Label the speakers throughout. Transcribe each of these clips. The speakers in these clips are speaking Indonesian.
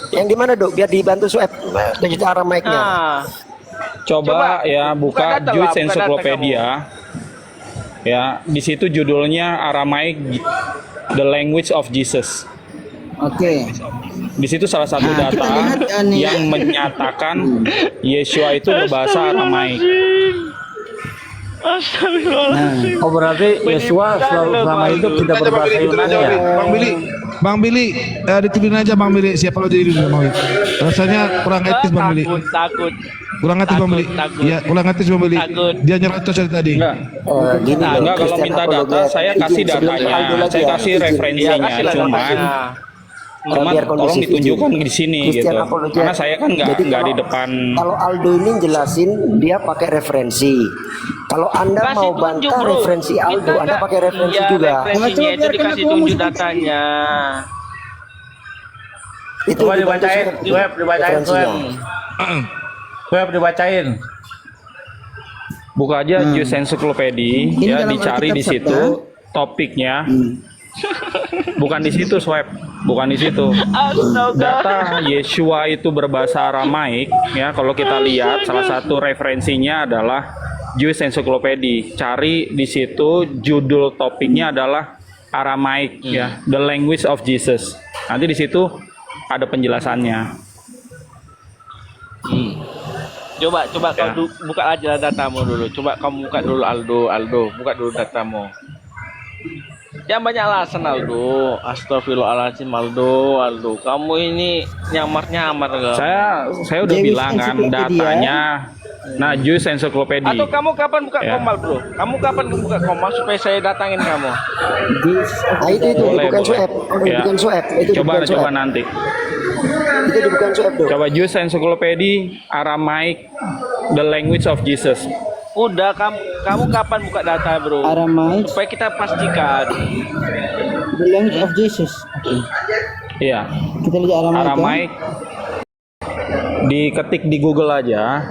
Speaker 1: Yang di mana, Dok? Biar dibantu swab digital Aramaiknya.
Speaker 2: Nah,
Speaker 3: Coba ya buka
Speaker 2: data lah,
Speaker 3: Jewish
Speaker 2: buka data
Speaker 3: Encyclopedia. Ya, di situ judulnya Aramaik The Language of Jesus.
Speaker 4: Oke.
Speaker 3: Di situ salah satu
Speaker 4: Nah,
Speaker 3: data
Speaker 4: kita lihat, nih.
Speaker 3: yang menyatakan Yeshua itu berbahasa Aramaik.
Speaker 2: Astagfirullahaladzim.
Speaker 5: Oh berarti Yesua selama hidup tidak berbahasa Yunani ya?
Speaker 6: Bang Billy, ditulis aja Bang Billy, siapa lo jadi Bang Billy? Rasanya kurang etis Bang Billy.
Speaker 2: Takut.
Speaker 6: Kurang etis Bang Billy.
Speaker 2: Takut.
Speaker 6: Iya, kurang etis Bang Billy.
Speaker 2: Takut.
Speaker 6: Dia nyerocos dari tadi.
Speaker 3: Enggak.
Speaker 1: Gini loh,
Speaker 3: Enggak, kalau
Speaker 1: Kristen
Speaker 3: minta data
Speaker 1: apologet.
Speaker 3: saya kasih
Speaker 1: Izin, sebelum
Speaker 3: datanya,
Speaker 1: Aldo lagi
Speaker 3: saya
Speaker 1: ya.
Speaker 3: kasih
Speaker 1: Izin.
Speaker 3: referensinya,
Speaker 2: kasihlah
Speaker 3: cuman
Speaker 2: datanya.
Speaker 1: Biar kondisi
Speaker 3: tolong ditunjukkan
Speaker 1: izin.
Speaker 3: di sini
Speaker 1: Christian
Speaker 3: gitu.
Speaker 1: apologet.
Speaker 3: Karena saya kan
Speaker 1: Jadi
Speaker 3: nggak di
Speaker 1: kalau-
Speaker 3: depan.
Speaker 1: Kalau Aldo ini jelasin dia pakai referensi. Kalau Anda
Speaker 2: Kasih
Speaker 1: mau
Speaker 2: tunjuk,
Speaker 1: bantah
Speaker 2: bro.
Speaker 1: referensi Aldo,
Speaker 2: Kita
Speaker 1: Anda
Speaker 2: nggak-
Speaker 1: pakai referensi
Speaker 2: iya,
Speaker 1: juga.
Speaker 2: referensinya
Speaker 4: Coba
Speaker 2: itu
Speaker 4: biarkan
Speaker 2: dikasih
Speaker 4: aku
Speaker 2: tunjuk
Speaker 4: ngomong.
Speaker 2: datanya.
Speaker 1: Itu
Speaker 5: Coba
Speaker 1: dibantu
Speaker 5: dibacain,
Speaker 1: swab
Speaker 5: web dibacain,
Speaker 1: referensinya.
Speaker 5: web dibacain.
Speaker 3: Buka aja Jewish Encyclopedia,
Speaker 4: Ini
Speaker 3: ya
Speaker 4: dalam
Speaker 3: dicari di
Speaker 4: Alkitab
Speaker 3: situ
Speaker 4: Sabda.
Speaker 3: topiknya. Bukan di situ swab, bukan di situ.
Speaker 2: Astaga.
Speaker 3: Data Yeshua itu berbahasa Aramaik, ya kalau kita lihat salah satu referensinya adalah Jewish Encyclopedia. Cari di situ judul topiknya adalah Aramaik, ya, The Language of Jesus. Nanti di situ ada penjelasannya.
Speaker 2: Coba
Speaker 3: Ya.
Speaker 2: kau buka aja datamu dulu. Coba kamu buka dulu Aldo, buka dulu datamu. Jangan banyak alasan Aldo. Astagfirullahaladzim Aldo. Kamu ini nyamar gak?
Speaker 3: Saya udah
Speaker 4: Jewish
Speaker 3: bilang kan
Speaker 4: Encyclopedia.
Speaker 3: datanya. Nah, Jewish Encyclopedia.
Speaker 2: Atau kamu kapan buka
Speaker 3: Ya.
Speaker 2: Komal bro? Kamu kapan buka Komal supaya saya datangin kamu?
Speaker 1: Nah, itu
Speaker 3: Boleh,
Speaker 1: bukan
Speaker 3: boleh.
Speaker 1: swab.
Speaker 3: Ya.
Speaker 1: Bukan swab. Itu
Speaker 3: Coba
Speaker 1: bukan swab.
Speaker 3: nanti.
Speaker 1: Itu bukan swab, Dok.
Speaker 3: Coba Jewish Encyclopedia Aramaik The Language of Jesus.
Speaker 2: Udah kamu kapan buka data bro?
Speaker 4: Aramaik,
Speaker 2: Supaya kita pastikan.
Speaker 4: the language of Jesus. Oke.
Speaker 3: Iya.
Speaker 4: Kita lihat Aramaik.
Speaker 3: Aramaik. Diketik di Google aja.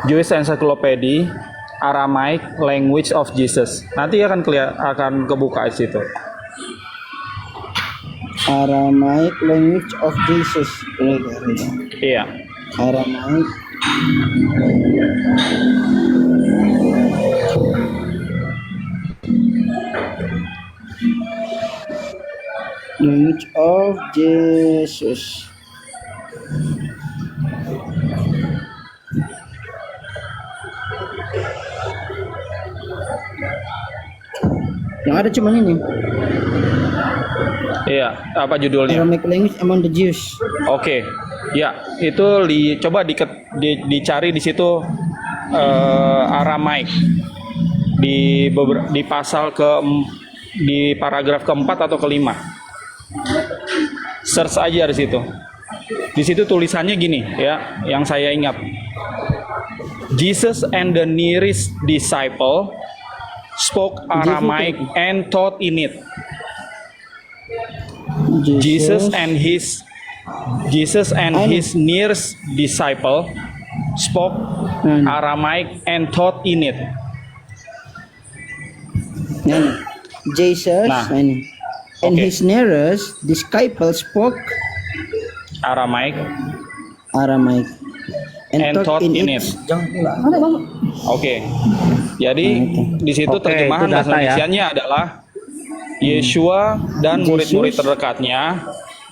Speaker 3: Jewish Encyclopedia Aramaik Language of Jesus. Nanti akan akan kebuka di situ.
Speaker 4: Aramaik language of Jesus.
Speaker 3: Iya.
Speaker 4: Aramaik. Language of Jesus. Yang ada cuma ini.
Speaker 3: Iya, apa judulnya?
Speaker 4: Aramaic language among the Jews.
Speaker 3: Oke. Ya, itu coba dicari di situ Aramaik di pasal di paragraf keempat atau kelima. Search aja di situ. Di situ tulisannya gini ya, yang saya ingat. Jesus and the nearest disciple spoke Aramaic and taught in it. Jesus and his nearest disciple spoke Aramaic and taught in it.
Speaker 4: Nah, Jesus
Speaker 3: Nah,
Speaker 4: and
Speaker 3: oke.
Speaker 4: his nearest disciple spoke
Speaker 3: Aramaic
Speaker 4: Aramaic
Speaker 3: and taught in it. Oke. Jadi di situ
Speaker 5: Oke,
Speaker 3: terjemahan
Speaker 5: itu
Speaker 3: bahasa
Speaker 5: data ya.
Speaker 3: Indonesianya adalah Yeshua dan murid-murid terdekatnya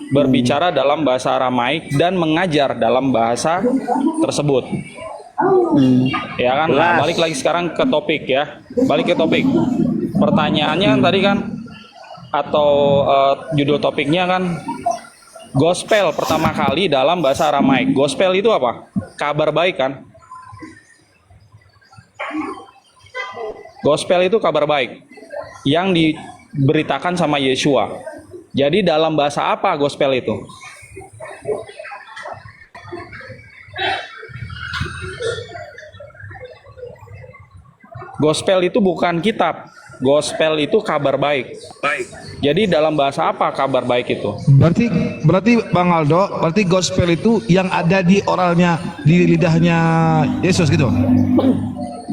Speaker 3: berbicara dalam bahasa Aramaik dan mengajar dalam bahasa tersebut. Ya kan? Nah, balik lagi sekarang ke topik ya. Balik ke topik. Pertanyaannya kan tadi kan atau judul topiknya kan gospel pertama kali dalam bahasa Aramaik. Gospel itu apa? Kabar baik kan? Gospel itu kabar baik yang diberitakan sama Yeshua. Jadi dalam bahasa apa gospel itu? Gospel itu bukan kitab. Gospel itu kabar baik. Jadi dalam bahasa apa kabar baik itu?
Speaker 6: Berarti Bang Aldo, berarti gospel itu yang ada di oralnya, di lidahnya Yesus gitu.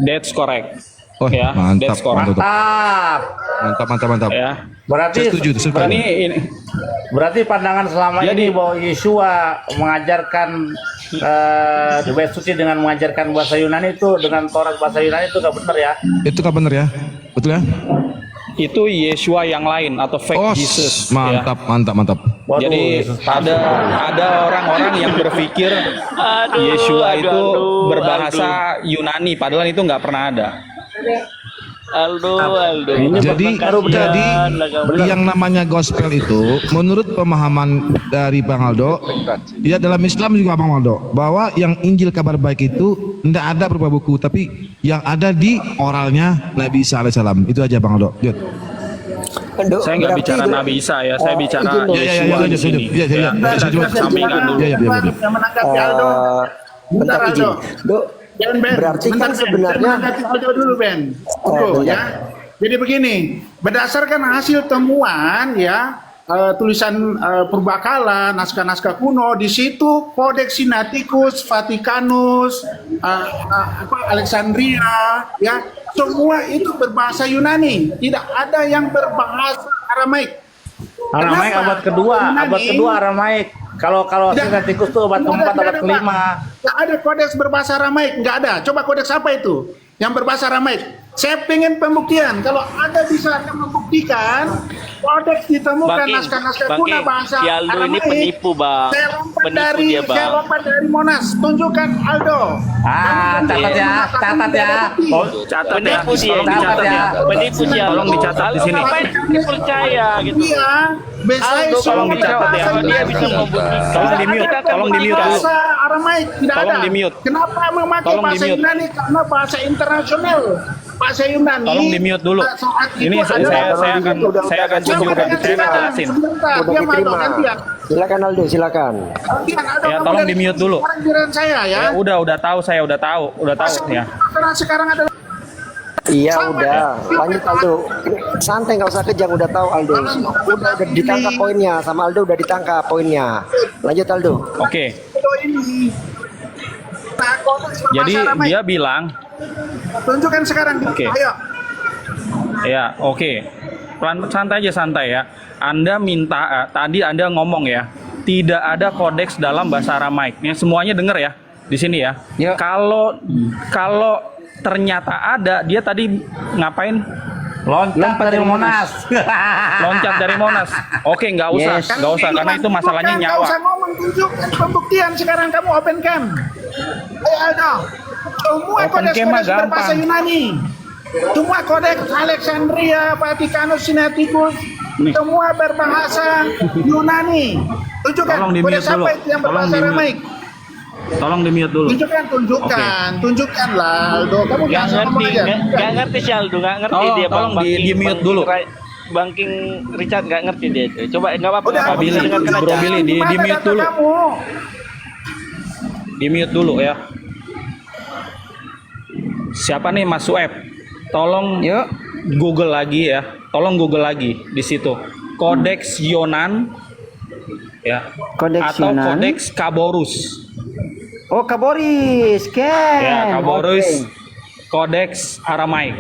Speaker 3: That's correct.
Speaker 6: Oh,
Speaker 3: Ya,
Speaker 6: mantap,
Speaker 3: that's correct.
Speaker 6: mantap.
Speaker 5: Mantap.
Speaker 6: Mantap.
Speaker 3: Ya.
Speaker 6: Saya setuju,
Speaker 3: Ini
Speaker 5: Berarti pandangan selama
Speaker 3: Jadi-
Speaker 5: ini bahwa Yeshua mengajarkan di bait suci dengan mengajarkan bahasa Yunani itu dengan Taurat bahasa Yunani itu gak benar ya?
Speaker 6: Itu kan benar ya? Betul ya?
Speaker 3: itu Yeshua yang lain atau fake
Speaker 6: Oh,
Speaker 3: Jesus. Ya.
Speaker 6: mantap.
Speaker 5: Waduh,
Speaker 3: Jadi
Speaker 5: Yesus palsu.
Speaker 3: ada orang-orang yang berpikir Yeshua itu berbahasa Yunani, padahal itu nggak pernah ada.
Speaker 2: Aldo.
Speaker 6: Jadi yang namanya gospel itu menurut pemahaman dari Bang Aldo, ya dalam Islam juga Bang Aldo, bahwa yang Injil kabar baik itu tidak ada berupa buku, tapi yang ada di oralnya Nabi Isa alaihissalam. Itu aja Bang Aldo. Lihat.
Speaker 3: Saya nggak bicara Nabi Isa ya, saya bicara Yeshua di sini.
Speaker 6: Ya,
Speaker 3: Kita sampaikan dulu.
Speaker 6: Ya.
Speaker 5: Yang menanggapi Aldo.
Speaker 1: Bentar
Speaker 5: Aldo.
Speaker 1: izin. Dok,
Speaker 5: Ben,
Speaker 1: berarti kan sebenarnya
Speaker 5: Aldo dulu Ben. Dulu, ya. Jadi begini, berdasarkan hasil temuan ya tulisan purbakala, naskah-naskah kuno, di situ Codex Sinaiticus, Vaticanus, Alexandria, ya semua itu berbahasa Yunani, tidak ada yang berbahasa Aramaik. Aramaik Kenapa? abad kedua Aramaik. Kalau Sinaiticus itu abad keempat, abad kelima.
Speaker 7: Nggak ada kodeks berbahasa Aramaik, nggak ada. Coba kodeks apa itu yang berbahasa Aramaik? Saya pengen pembuktian. Kalau Anda bisa membuktikan kodeks ditemukan naskah-naskah kuno bahasa
Speaker 2: si Aldo
Speaker 7: Aramaik.
Speaker 2: ini penipu, Bang.
Speaker 7: Saya lompat
Speaker 2: Penipu
Speaker 7: dari
Speaker 2: dia, Bang.
Speaker 7: saya lompat dari Monas. Tunjukkan Aldo.
Speaker 5: Catat ya.
Speaker 3: Oh, catat ya.
Speaker 2: Penipu dia,
Speaker 3: Tolong dicatat ya.
Speaker 2: Penipu dia.
Speaker 3: Tolong dicatat di sini.
Speaker 2: Ngapain dipercaya gitu?
Speaker 7: Iya.
Speaker 2: Aldo
Speaker 3: tolong dicatat ya.
Speaker 2: Dia bisa membuktikan.
Speaker 3: Tolong di-mute, tolong di-mute dulu.
Speaker 7: Bahasa Aramaik tidak
Speaker 3: Tolong
Speaker 7: ada.
Speaker 3: di-mute.
Speaker 7: Kenapa memakai
Speaker 3: Tolong
Speaker 7: bahasa
Speaker 3: di-mute.
Speaker 7: Yunani? Karena bahasa internasional. Bahasa Yunani.
Speaker 3: Tolong di-mute dulu.
Speaker 7: saat itu
Speaker 3: Ini saya
Speaker 7: adalah-
Speaker 3: akan tunjukkan, saya akan jelasin.
Speaker 7: Sebentar,
Speaker 1: udah
Speaker 7: dia mau
Speaker 1: diterima.
Speaker 7: gantian.
Speaker 1: Silakan Aldo, silakan.
Speaker 7: Gantian, Aldo,
Speaker 3: Ya,
Speaker 7: kamu
Speaker 3: tolong
Speaker 7: dari
Speaker 3: di-mute dulu.
Speaker 7: orang giliran saya ya.
Speaker 3: Ya udah tahu, saya udah tahu ya.
Speaker 7: Karena sekarang adalah
Speaker 1: Iya udah, lanjut Aldo. Santai nggak usah kejang, udah tahu Aldo. Udah ditangkap poinnya, sama Aldo udah ditangkap poinnya. Lanjut Aldo.
Speaker 3: Oke.
Speaker 7: itu ini. Nah, kodeks berbahasa
Speaker 3: Jadi
Speaker 7: Aramaik.
Speaker 3: dia bilang,
Speaker 7: Tunjukkan sekarang.
Speaker 3: Oke.
Speaker 7: Ayo.
Speaker 3: ya oke. Santai aja, santai ya. Anda minta tadi Anda ngomong ya, tidak ada kodeks dalam bahasa Aramaik. Ya, semuanya dengar ya di sini ya. Kalau ternyata ada, dia tadi ngapain?
Speaker 5: Loncat dari Monas.
Speaker 3: Loncat dari Monas. Oke, nggak usah,
Speaker 4: Yes.
Speaker 3: nggak usah karena itu masalahnya
Speaker 7: Tunjukkan,
Speaker 3: nyawa.
Speaker 7: nggak usah ngomong, tunjukkan pembuktian sekarang kamu open cam. Ayo Aldo. Semua
Speaker 3: Open
Speaker 7: kodeks
Speaker 3: cam mah
Speaker 7: kodeks berbahasa
Speaker 3: gampang.
Speaker 7: Yunani. Semua kodeks Alexandria, Vaticanus, Sinaiticus, semua berbahasa Yunani. Tunjukkan
Speaker 3: Tolong di-mute
Speaker 7: kodeks apa
Speaker 3: dulu.
Speaker 7: itu yang
Speaker 3: Tolong
Speaker 7: berbahasa
Speaker 3: di-mute.
Speaker 7: Aramaik.
Speaker 3: Tolong di-mute dulu.
Speaker 7: Tunjukkan lah Aldo. Kamu
Speaker 2: Nggak
Speaker 7: langsung ngomong
Speaker 2: ngerti,
Speaker 7: aja.
Speaker 2: nggak ngerti si Aldo, nggak ngerti
Speaker 3: Tolong-
Speaker 2: dia, Bang.
Speaker 3: tolong di-mute dulu.
Speaker 2: Bang King Richard nggak ngerti dia itu. Coba nggak apa-apa.
Speaker 7: Udah,
Speaker 3: Pak Billy,
Speaker 2: dengarkan
Speaker 3: Bro
Speaker 2: aja.
Speaker 3: Billy,
Speaker 7: Gimana
Speaker 3: di-mute
Speaker 7: data
Speaker 3: dulu.
Speaker 7: kamu?
Speaker 3: Di-mute dulu ya. Siapa nih Mas Sueb? Tolong Google lagi ya. Tolong Google lagi di situ. Kodeks Yonan ya.
Speaker 4: Kodeks
Speaker 3: atau
Speaker 4: Yunan.
Speaker 3: Kodeks Kaborus.
Speaker 4: Oh, Kaboris, Ken.
Speaker 3: Ya, Kaborus.
Speaker 4: Oke.
Speaker 3: Kodeks Aramaik.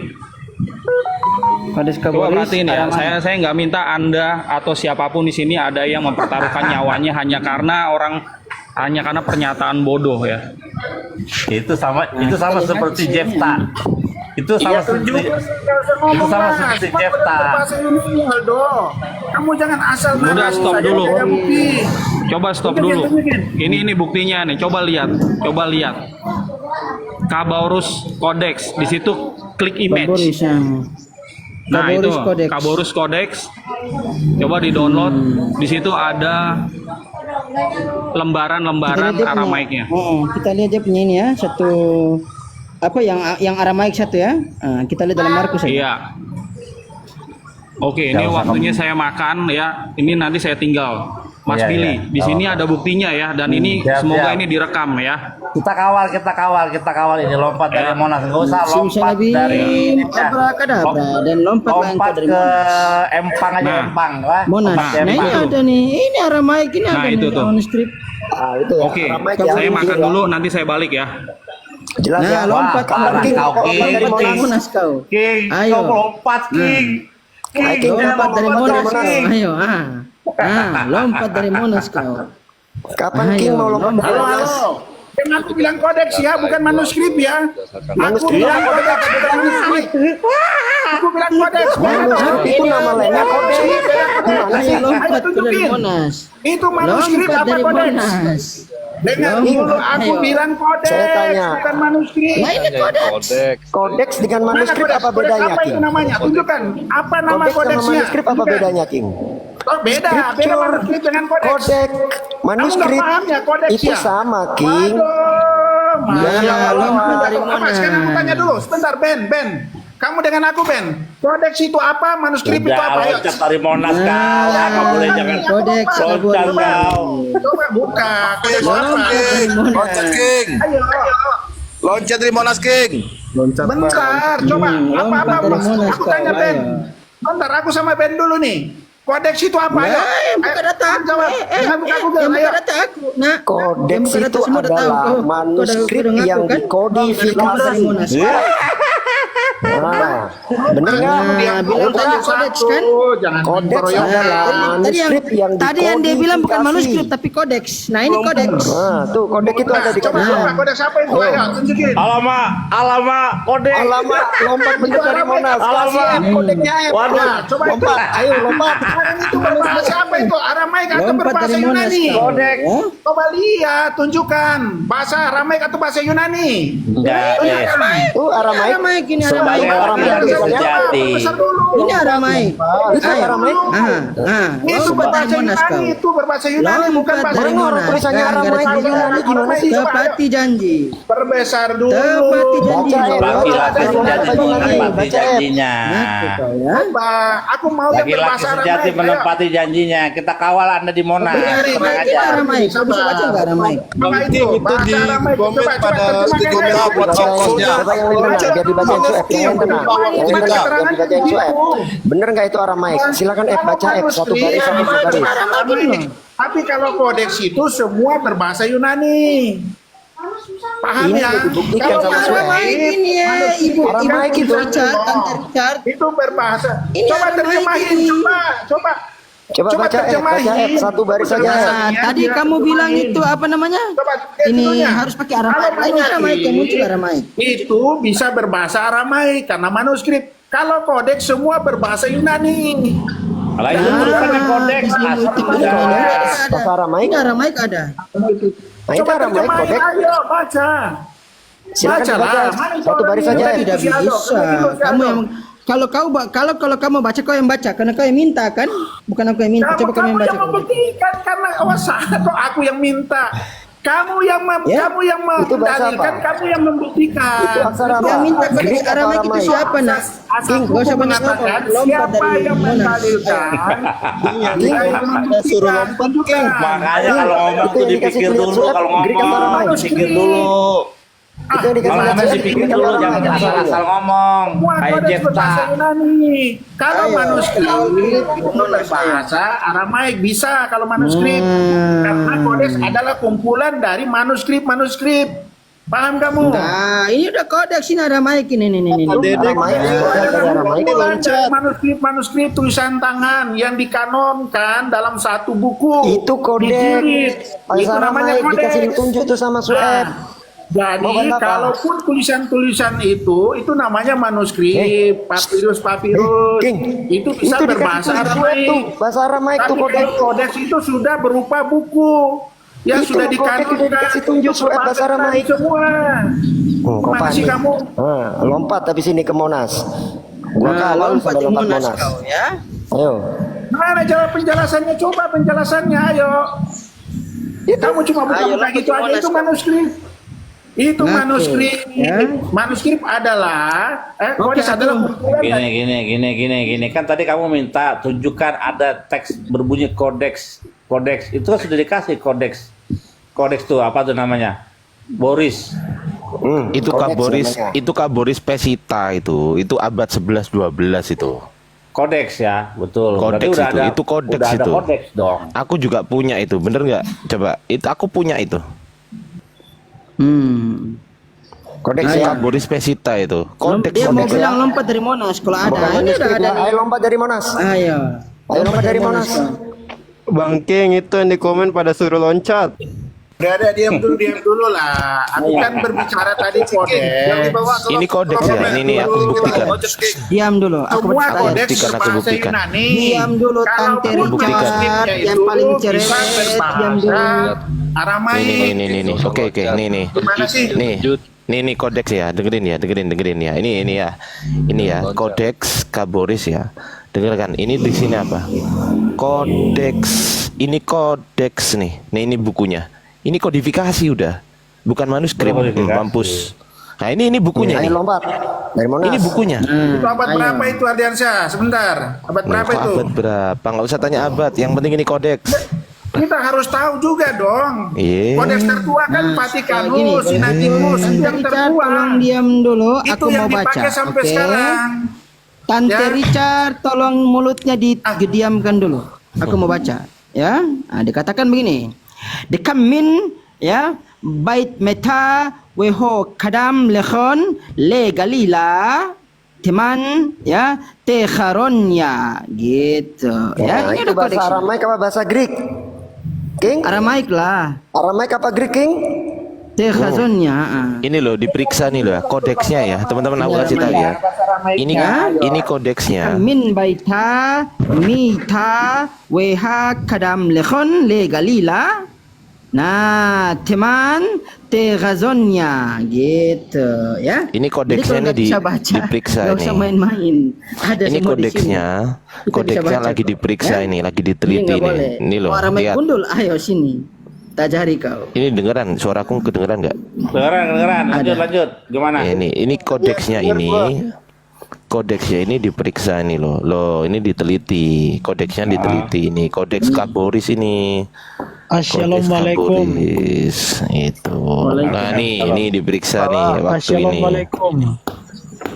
Speaker 4: Kodeks
Speaker 3: Coba
Speaker 4: Kaboris.
Speaker 3: perhatiin ya.
Speaker 4: Aramaik.
Speaker 3: Saya nggak minta Anda atau siapapun di sini ada yang mempertaruhkan nyawanya hanya karena pernyataan bodoh ya.
Speaker 5: Itu sama seperti Jefta. Itu sama seperti Jefta.
Speaker 7: Bahasa Yunani Aldo. Kamu jangan asal
Speaker 3: Udah, stop
Speaker 7: saja,
Speaker 3: dulu.
Speaker 7: tidak ada bukti.
Speaker 3: Coba stop dulu. Ini buktinya nih. Coba lihat. Kaborus Kodeks. Di situ klik image.
Speaker 4: Kaboris yang.
Speaker 3: Nah, itu
Speaker 4: Kaboris Kodeks.
Speaker 3: Kaborus Kodeks. Coba di-download. Di situ ada lembaran-lembaran
Speaker 4: Kita lihat dia punya-
Speaker 3: Aramaiknya.
Speaker 4: kita lihat dia punya ini ya, satu apa yang Aramaik satu ya. Kita lihat dalam Markus ya.
Speaker 3: Iya. Oke, ini waktunya saya makan ya. Ini nanti saya tinggal. Mas
Speaker 5: Iya,
Speaker 3: Billy,
Speaker 5: iya.
Speaker 3: di sini ada buktinya ya, dan ini
Speaker 5: Siap,
Speaker 3: semoga
Speaker 5: siap.
Speaker 3: ini direkam ya.
Speaker 5: Kita kawal ini lompat dari Monas. Enggak usah
Speaker 4: Bisa
Speaker 5: lompat
Speaker 4: lebih
Speaker 5: dari
Speaker 4: abrakadabra dan lompat
Speaker 5: ke Empang aja
Speaker 3: Nah.
Speaker 5: Empang lah.
Speaker 4: Monas.
Speaker 5: Lompat ke
Speaker 4: Nah, ini
Speaker 5: Empang.
Speaker 4: ada nih. Ini Aramaik ini
Speaker 3: Nah,
Speaker 4: ada
Speaker 3: itu
Speaker 4: nih
Speaker 3: tuh.
Speaker 4: manuskrip.
Speaker 1: Ah, itu ya.
Speaker 3: Oke,
Speaker 1: Aramaik ya.
Speaker 3: saya makan dulu, nanti saya balik ya.
Speaker 1: Jelas ya.
Speaker 4: Nah, lompat
Speaker 5: parah
Speaker 4: King.
Speaker 5: kau, King.
Speaker 4: Lompat dari
Speaker 5: King.
Speaker 4: Monas kau.
Speaker 5: King,
Speaker 4: Ayo.
Speaker 5: kau lompat King.
Speaker 1: King,
Speaker 4: Lompat dari
Speaker 1: lompat
Speaker 4: Monas
Speaker 1: dari
Speaker 4: kau. Ayo, lompat dari Monas kau.
Speaker 1: Kapan
Speaker 4: Ayo,
Speaker 1: King mau lompat dari
Speaker 5: Halo,
Speaker 1: Monas?
Speaker 5: halo. Yang aku bilang kodeks ya, bukan manuskrip ya. Aku
Speaker 1: Manuskrip.
Speaker 5: bilang kodeks, bukan manuskrip. Aku bilang kodeks.
Speaker 1: Manuskrip itu nama lainnya kodeks. Gimana sih?
Speaker 4: Ayo lompat
Speaker 5: Ayo
Speaker 4: dari
Speaker 5: tunjukin.
Speaker 4: Monas.
Speaker 5: Itu manuskrip
Speaker 4: Lompat
Speaker 5: apa
Speaker 4: dari
Speaker 5: kodeks?
Speaker 4: Monas.
Speaker 5: Dengar
Speaker 4: Lompat,
Speaker 5: dulu, aku
Speaker 4: ayo.
Speaker 5: bilang kodeks,
Speaker 1: Saya tanya.
Speaker 5: bukan manuskrip.
Speaker 4: Nah ini kodeks.
Speaker 1: Kodeks dengan
Speaker 5: Mana
Speaker 1: manuskrip
Speaker 5: kodeks?
Speaker 1: apa
Speaker 5: Kodeks
Speaker 1: bedanya,
Speaker 5: apa
Speaker 1: King?
Speaker 5: itu namanya? Tunjukkan. Apa nama
Speaker 1: Kodeks sama
Speaker 5: kodeksnya?
Speaker 1: manuskrip apa
Speaker 5: Tunjukkan.
Speaker 1: bedanya, King?
Speaker 5: Oh, beda
Speaker 1: Cur.
Speaker 5: manuskrip dengan kodeks.
Speaker 1: Kodek, manuskrip
Speaker 5: paham ya kodeks
Speaker 1: itu
Speaker 5: ya?
Speaker 1: sama, King.
Speaker 5: Waduh,
Speaker 4: Ya, lompat dari
Speaker 5: Apa?
Speaker 4: Monas.
Speaker 5: Sekarang aku tanya dulu, sebentar Ben. Kamu dengan aku Ben. Kodeks itu apa? Manuskrip itu apa? Ayo.
Speaker 8: loncat dari Monas kau. Nggak boleh jangan
Speaker 4: Kodeks
Speaker 8: loncat kau.
Speaker 5: Coba buka. Kodeks apa?
Speaker 4: Lompat dari Monas.
Speaker 6: Loncat King.
Speaker 5: Ayo.
Speaker 6: Loncat dari Monas King.
Speaker 5: Bentar, coba.
Speaker 4: lompat
Speaker 5: Apa?
Speaker 4: dari Monas
Speaker 5: Aku
Speaker 4: kau,
Speaker 5: tanya Ben.
Speaker 4: ayo.
Speaker 5: Bentar, aku sama Ben dulu nih. Kodeks itu apa? Ayo.
Speaker 4: Buka data aku.
Speaker 5: Jawab. Jangan buka Google.
Speaker 4: Yang
Speaker 5: Ayo.
Speaker 4: buka data aku. Nah,
Speaker 1: Kodeks
Speaker 4: yang buka data
Speaker 1: itu
Speaker 4: semua udah tahu.
Speaker 1: adalah
Speaker 4: Kau
Speaker 1: manuskrip
Speaker 4: udah ngaku
Speaker 1: yang
Speaker 4: kan?
Speaker 1: dikodifikasi.
Speaker 4: Dari Monas.
Speaker 1: Nah, bener nggak?
Speaker 4: Nah, bilang tadi kodeks kan?
Speaker 5: Jangan
Speaker 1: Kodeks
Speaker 5: memperoyok.
Speaker 1: adalah manuskrip yang
Speaker 4: tadi yang dia bilang bukan
Speaker 1: dikodifikasi.
Speaker 4: manuskrip tapi kodeks. Nah, ini kodeks.
Speaker 1: Nah, tuh kodeks itu ada di
Speaker 5: Coba,
Speaker 1: kodeks.
Speaker 5: coba. Kodeks apa itu? Ayo, tunjukin.
Speaker 8: Alamak, kodek.
Speaker 1: Alamak, lompat bener dari Monas. Kasih F, kodeknya F.
Speaker 8: Waduh.
Speaker 1: Nah, coba lompat. Ayo lompat.
Speaker 5: Sekarang itu berbahasa apa itu? Aramaik atau
Speaker 4: Lompat
Speaker 5: berbahasa
Speaker 4: dari Monas.
Speaker 5: Yunani?
Speaker 4: kau. Ya?
Speaker 5: Coba lihat, tunjukkan. Bahasa Aramaik atau bahasa Yunani?
Speaker 8: Enggak,
Speaker 1: Tuh Aramaik.
Speaker 4: Aramaik ini
Speaker 8: sebagai
Speaker 4: Aramaik.
Speaker 8: orang yang sejati.
Speaker 5: Besar dulu.
Speaker 4: Ini Aramaik.
Speaker 1: Itu Aramaik.
Speaker 5: Itu
Speaker 4: Lompat dari
Speaker 5: berbahasa
Speaker 4: Monas kau.
Speaker 5: Yunani, itu berbahasa Yunani, bukan
Speaker 4: Lompat
Speaker 5: bahasa
Speaker 4: dari
Speaker 1: Mana orang
Speaker 4: Monas.
Speaker 1: tulisannya
Speaker 4: Gara-gara
Speaker 1: Aramaik
Speaker 4: tujuan.
Speaker 1: Yunani gimana sih?
Speaker 4: Tepati janji.
Speaker 5: Perbesar dulu.
Speaker 4: Tepati janji.
Speaker 1: Baca,
Speaker 4: kau.
Speaker 1: baca.
Speaker 8: Laki-laki sejati menepati janjinya.
Speaker 4: Ngaku kau ya.
Speaker 5: Coba, aku mau yang
Speaker 8: Laki-laki
Speaker 5: berbahasa
Speaker 8: sejati
Speaker 5: Aramaik. Ayo.
Speaker 8: menepati janjinya. Kita kawal Anda di Monas.
Speaker 4: Ini
Speaker 8: Tenang aja.
Speaker 4: Aramaik. Kau bisa baca nggak Aramaik?
Speaker 5: Coba itu, bahasa Aramaik. Coba, coba, terjemahkan aja.
Speaker 1: Coba yang lain tenang, biar dibacain Sueb. Yang lain tenang. Yang lain tenang, biar dibacain Sueb. Bener nggak itu Aramaik? Silakan F, baca F. Satu baris, satu baris.
Speaker 5: Tapi kalau kodeks itu semua berbahasa Yunani. Paham
Speaker 1: Ini
Speaker 5: ya?
Speaker 1: udah dibuktikan
Speaker 5: Kalau
Speaker 1: sama Sueb.
Speaker 4: Aramaik ini ya, ibu
Speaker 1: Aramaik itu.
Speaker 4: Richard, Tante Richard.
Speaker 5: Itu berbahasa.
Speaker 4: Ini
Speaker 5: Coba
Speaker 4: Aramaik
Speaker 5: terjemahin,
Speaker 4: ini.
Speaker 5: coba.
Speaker 1: Coba baca F, baca F. Satu baris saja.
Speaker 4: Nah, tadi kamu bilang itu apa namanya?
Speaker 5: Coba,
Speaker 4: Ini
Speaker 5: itunya.
Speaker 4: harus pakai Aramaik.
Speaker 5: Kalau
Speaker 4: Nah, ini Aramaik yang muncul Aramaik.
Speaker 5: Itu bisa berbahasa Aramaik karena manuskrip. Kalau kodeks semua berbahasa Yunani.
Speaker 8: Kalau itu bukan kodeks.
Speaker 1: Bahasa Aramaik.
Speaker 4: Ini Aramaik ada.
Speaker 1: Nah, itu
Speaker 5: Coba
Speaker 1: Aramaik
Speaker 5: terjemahin,
Speaker 1: kodeks.
Speaker 5: ayo baca.
Speaker 1: Silakan
Speaker 5: Bacalah.
Speaker 1: dibaca.
Speaker 5: Mana
Speaker 1: Satu baris saja.
Speaker 5: Yunani?
Speaker 4: Tidak
Speaker 5: Si Aldo,
Speaker 4: bisa.
Speaker 5: si
Speaker 4: Kamu
Speaker 5: Aldo.
Speaker 4: yang kalau kamu baca kau yang baca karena kau yang minta kan? Bukan aku yang minta. Coba kamu yang baca.
Speaker 5: yang membuktikan karena kok aku yang minta. Kamu yang
Speaker 4: Ya,
Speaker 5: kamu yang
Speaker 1: itu bahasa
Speaker 5: mendalilkan,
Speaker 1: apa?
Speaker 5: kamu yang membuktikan.
Speaker 1: Itu aksara apa?
Speaker 4: Yang minta kodeks
Speaker 1: Greek atau
Speaker 4: Aramaik itu
Speaker 1: Aramaik?
Speaker 4: siapa nak?
Speaker 5: Asal
Speaker 4: Gak usah
Speaker 5: hukum
Speaker 4: banyak
Speaker 5: mengatakan
Speaker 4: ngomong. Lompat
Speaker 5: siapa
Speaker 4: dari
Speaker 5: yang
Speaker 4: Monas.
Speaker 5: mendalilkan, dia yang membuktikan. Tunjukkan.
Speaker 8: Makanya kalau ngomong
Speaker 1: Itu
Speaker 8: tuh
Speaker 1: yang dikasih
Speaker 8: dipikir
Speaker 1: lihat
Speaker 8: dulu.
Speaker 1: Sueb,
Speaker 8: Kalau
Speaker 1: Greek atau
Speaker 8: ngomong
Speaker 1: Aramaik?
Speaker 8: dipikir dulu.
Speaker 1: Itu yang dikasih
Speaker 8: Kalau
Speaker 1: lihat
Speaker 8: ngomong
Speaker 1: Sueb,
Speaker 8: dipikir
Speaker 1: Greek atau
Speaker 8: dulu, jangan
Speaker 1: Aramaik?
Speaker 8: asal-asal ngomong.
Speaker 5: Semua
Speaker 8: Kayak
Speaker 5: kodeks
Speaker 8: Jepta.
Speaker 5: berbahasa Yunani. Kalau
Speaker 4: Ayo.
Speaker 5: manuskrip itu berbahasa Aramaik bisa kalau manuskrip. Karena kodeks adalah kumpulan dari manuskrip-manuskrip. Paham kamu?
Speaker 4: Nah, ini udah kodeks ini Aramaik ini.
Speaker 1: Aramaik itu ada dari Aramaik.
Speaker 5: Kumpulan dari manuskrip-manuskrip tulisan tangan yang dikanonkan dalam satu buku.
Speaker 1: Itu kodeks.
Speaker 5: Dijilid.
Speaker 1: Bahasa
Speaker 5: Itu namanya
Speaker 1: Aramaik dikasih
Speaker 5: kodeks.
Speaker 1: ditunjuk tuh sama Sueb.
Speaker 5: Jadi
Speaker 1: Mau apa?
Speaker 5: kalaupun tulisan-tulisan itu namanya manuskrip, papirus-papirus.
Speaker 1: King,
Speaker 5: Itu bisa
Speaker 1: itu
Speaker 5: berbahasa
Speaker 1: dikasih tulisan
Speaker 5: Aramaik.
Speaker 1: tuh, bahasa Aramaik tuh
Speaker 5: Tapi
Speaker 1: kodeks.
Speaker 5: kodeks itu sudah berupa buku yang
Speaker 1: Itu
Speaker 5: sudah
Speaker 1: kodeks
Speaker 5: dikanonkan.
Speaker 1: udah dikasih tunjuk
Speaker 5: Itu
Speaker 1: surat bahasa
Speaker 5: berbahasa
Speaker 1: Aramaik.
Speaker 5: semua.
Speaker 1: Kok
Speaker 5: Mana sih
Speaker 1: panik?
Speaker 5: kamu?
Speaker 1: Lompat tapi sini ke Monas. Gua
Speaker 4: Nah,
Speaker 1: kalau
Speaker 4: lompat
Speaker 1: sampai
Speaker 4: di
Speaker 1: lompat
Speaker 4: Monas
Speaker 1: Monas.
Speaker 4: kau ya.
Speaker 1: Ayo.
Speaker 5: Mana jawab penjelasannya? Coba penjelasannya, ayo. Kamu cuma buka
Speaker 4: Ayo,
Speaker 5: buka
Speaker 4: lompat
Speaker 5: gitu
Speaker 4: di
Speaker 5: aja,
Speaker 4: Monas,
Speaker 5: itu
Speaker 4: kau.
Speaker 5: manuskrip. Itu
Speaker 4: Ngaku,
Speaker 5: manuskrip.
Speaker 4: ya.
Speaker 5: Manuskrip adalah kodeks adalah kumpulan dari-
Speaker 8: Gini. Kan tadi kamu minta tunjukkan ada teks berbunyi kodeks. Kodeks itu kan sudah dikasih kodeks. Kodeks tuh apa tuh namanya? Boris.
Speaker 9: Itu
Speaker 1: kodeks
Speaker 9: Kak Boris,
Speaker 1: namanya.
Speaker 9: itu Kak Boris Pesita itu abad 11 12 itu.
Speaker 8: Kodeks ya, betul. Berarti
Speaker 9: Kodeks
Speaker 8: udah
Speaker 9: itu,
Speaker 8: ada,
Speaker 9: itu kodeks
Speaker 8: udah ada
Speaker 9: itu.
Speaker 8: kodeks dong.
Speaker 9: Aku juga punya itu, bener nggak? Coba, itu aku punya itu.
Speaker 1: Kodeks
Speaker 9: Ini
Speaker 1: ya.
Speaker 9: Boris Pesita itu. Kodeks
Speaker 4: Dia mau
Speaker 9: kodeks.
Speaker 4: bilang lompat dari Monas kalau ada.
Speaker 1: Bukan
Speaker 4: Ini udah
Speaker 1: manuskrip
Speaker 4: ada.
Speaker 1: ya. Ayo lompat dari Monas.
Speaker 4: Ayo.
Speaker 1: Ayo lompat dari Monas.
Speaker 10: Bang King itu yang di komen pada suruh loncat.
Speaker 5: Udah, diam dulu lah. Aku kan berbicara tadi kodeks.
Speaker 9: Ini kodeks ya. Ini nih aku buktikan.
Speaker 4: Diam dulu. Aku
Speaker 5: Semua
Speaker 4: bertanya.
Speaker 5: kodeks
Speaker 9: buktikan, aku
Speaker 5: berbahasa
Speaker 9: buktikan.
Speaker 5: Yunani.
Speaker 4: Diam dulu,
Speaker 5: Kalaupun
Speaker 4: Tante Richard,
Speaker 5: manuskripnya
Speaker 4: yang
Speaker 5: itu
Speaker 4: paling
Speaker 5: bisa
Speaker 4: cerewet.
Speaker 5: berbahasa
Speaker 4: Diam dulu.
Speaker 5: Aramaik.
Speaker 9: Nih. Oke. Nih.
Speaker 5: Gimana sih?
Speaker 9: Nih kodeks ya. Dengerin ya. Ini ya. Ini ya. Kodeks Kaboris ya. Dengarkan. Ini di sini apa? Kodeks. Ini kodeks nih. Nih ini bukunya. Ini kodifikasi udah. Bukan manuskrip. Mampus. Nah, ini bukunya
Speaker 1: Ayo
Speaker 9: nih.
Speaker 1: lompat dari Monas.
Speaker 9: Ini bukunya.
Speaker 5: Itu abad berapa itu Ardiansyah? Sebentar. Abad berapa
Speaker 9: Kok
Speaker 5: itu?
Speaker 9: abad berapa? Nggak usah tanya abad. Yang penting ini kodeks.
Speaker 5: Kita harus tahu juga dong.
Speaker 9: Iya.
Speaker 5: Kodeks tertua kan Vatikanus,
Speaker 4: Gini,
Speaker 5: Sinatikus, itu yang
Speaker 4: Richard,
Speaker 5: tertua.
Speaker 4: tolong diam dulu.
Speaker 5: Itu
Speaker 4: Aku
Speaker 5: yang
Speaker 4: mau baca.
Speaker 5: dipakai sampai
Speaker 4: Oke.
Speaker 5: sekarang.
Speaker 4: Tante
Speaker 5: Ya.
Speaker 4: Richard, tolong mulutnya didiamkan dulu. Aku mau baca. Ya, nah, dikatakan begini. Dekamin, ya, bait meta weho kadam lechon le galila teman ya techaronya gitu ya.
Speaker 1: Nah,
Speaker 4: Ini
Speaker 1: itu
Speaker 4: udah
Speaker 1: bahasa
Speaker 4: kodeks.
Speaker 1: Aramaik apa bahasa Greek? King?
Speaker 4: Aramaik lah.
Speaker 1: Aramaik apa Greek, King?
Speaker 4: Techaronya.
Speaker 9: Ini loh diperiksa nih loh kodeksnya ya. Teman-teman aku kasih tahu ya. Ini kodeksnya.
Speaker 4: Min baita mita weha kadam lechon le galila. Nah, teman tegazonya gitu ya.
Speaker 9: Ini kodeksnya
Speaker 4: Jadi kalau
Speaker 9: nih
Speaker 4: nggak bisa baca,
Speaker 9: diperiksa
Speaker 4: nggak
Speaker 9: ini.
Speaker 4: usah main-main. Ada
Speaker 9: Ini
Speaker 4: semua
Speaker 9: kodeksnya.
Speaker 4: di sini. Kita bisa
Speaker 9: Kodeksnya
Speaker 4: baca
Speaker 9: lagi
Speaker 4: kok,
Speaker 9: diperiksa
Speaker 4: ya?
Speaker 9: ini, lagi
Speaker 4: Ini
Speaker 9: diteliti
Speaker 4: nggak
Speaker 9: nih.
Speaker 4: boleh.
Speaker 9: Ini loh,
Speaker 4: Orang main
Speaker 9: lihat.
Speaker 4: gundul, ayo sini. Tak jari kau.
Speaker 9: Ini dengeran, suaraku kedengeran nggak?
Speaker 8: Dengeran. Lanjut. Gimana?
Speaker 9: Ini kodeksnya ini. Kodeksnya ini diperiksa ini loh. Loh, ini diteliti. Kodeksnya diteliti ini. Kodeks Kaboris ini.
Speaker 11: Assalamualaikum.
Speaker 9: Kaboris itu. Nah, ini diperiksa nih waktu ini.
Speaker 11: Assalamualaikum.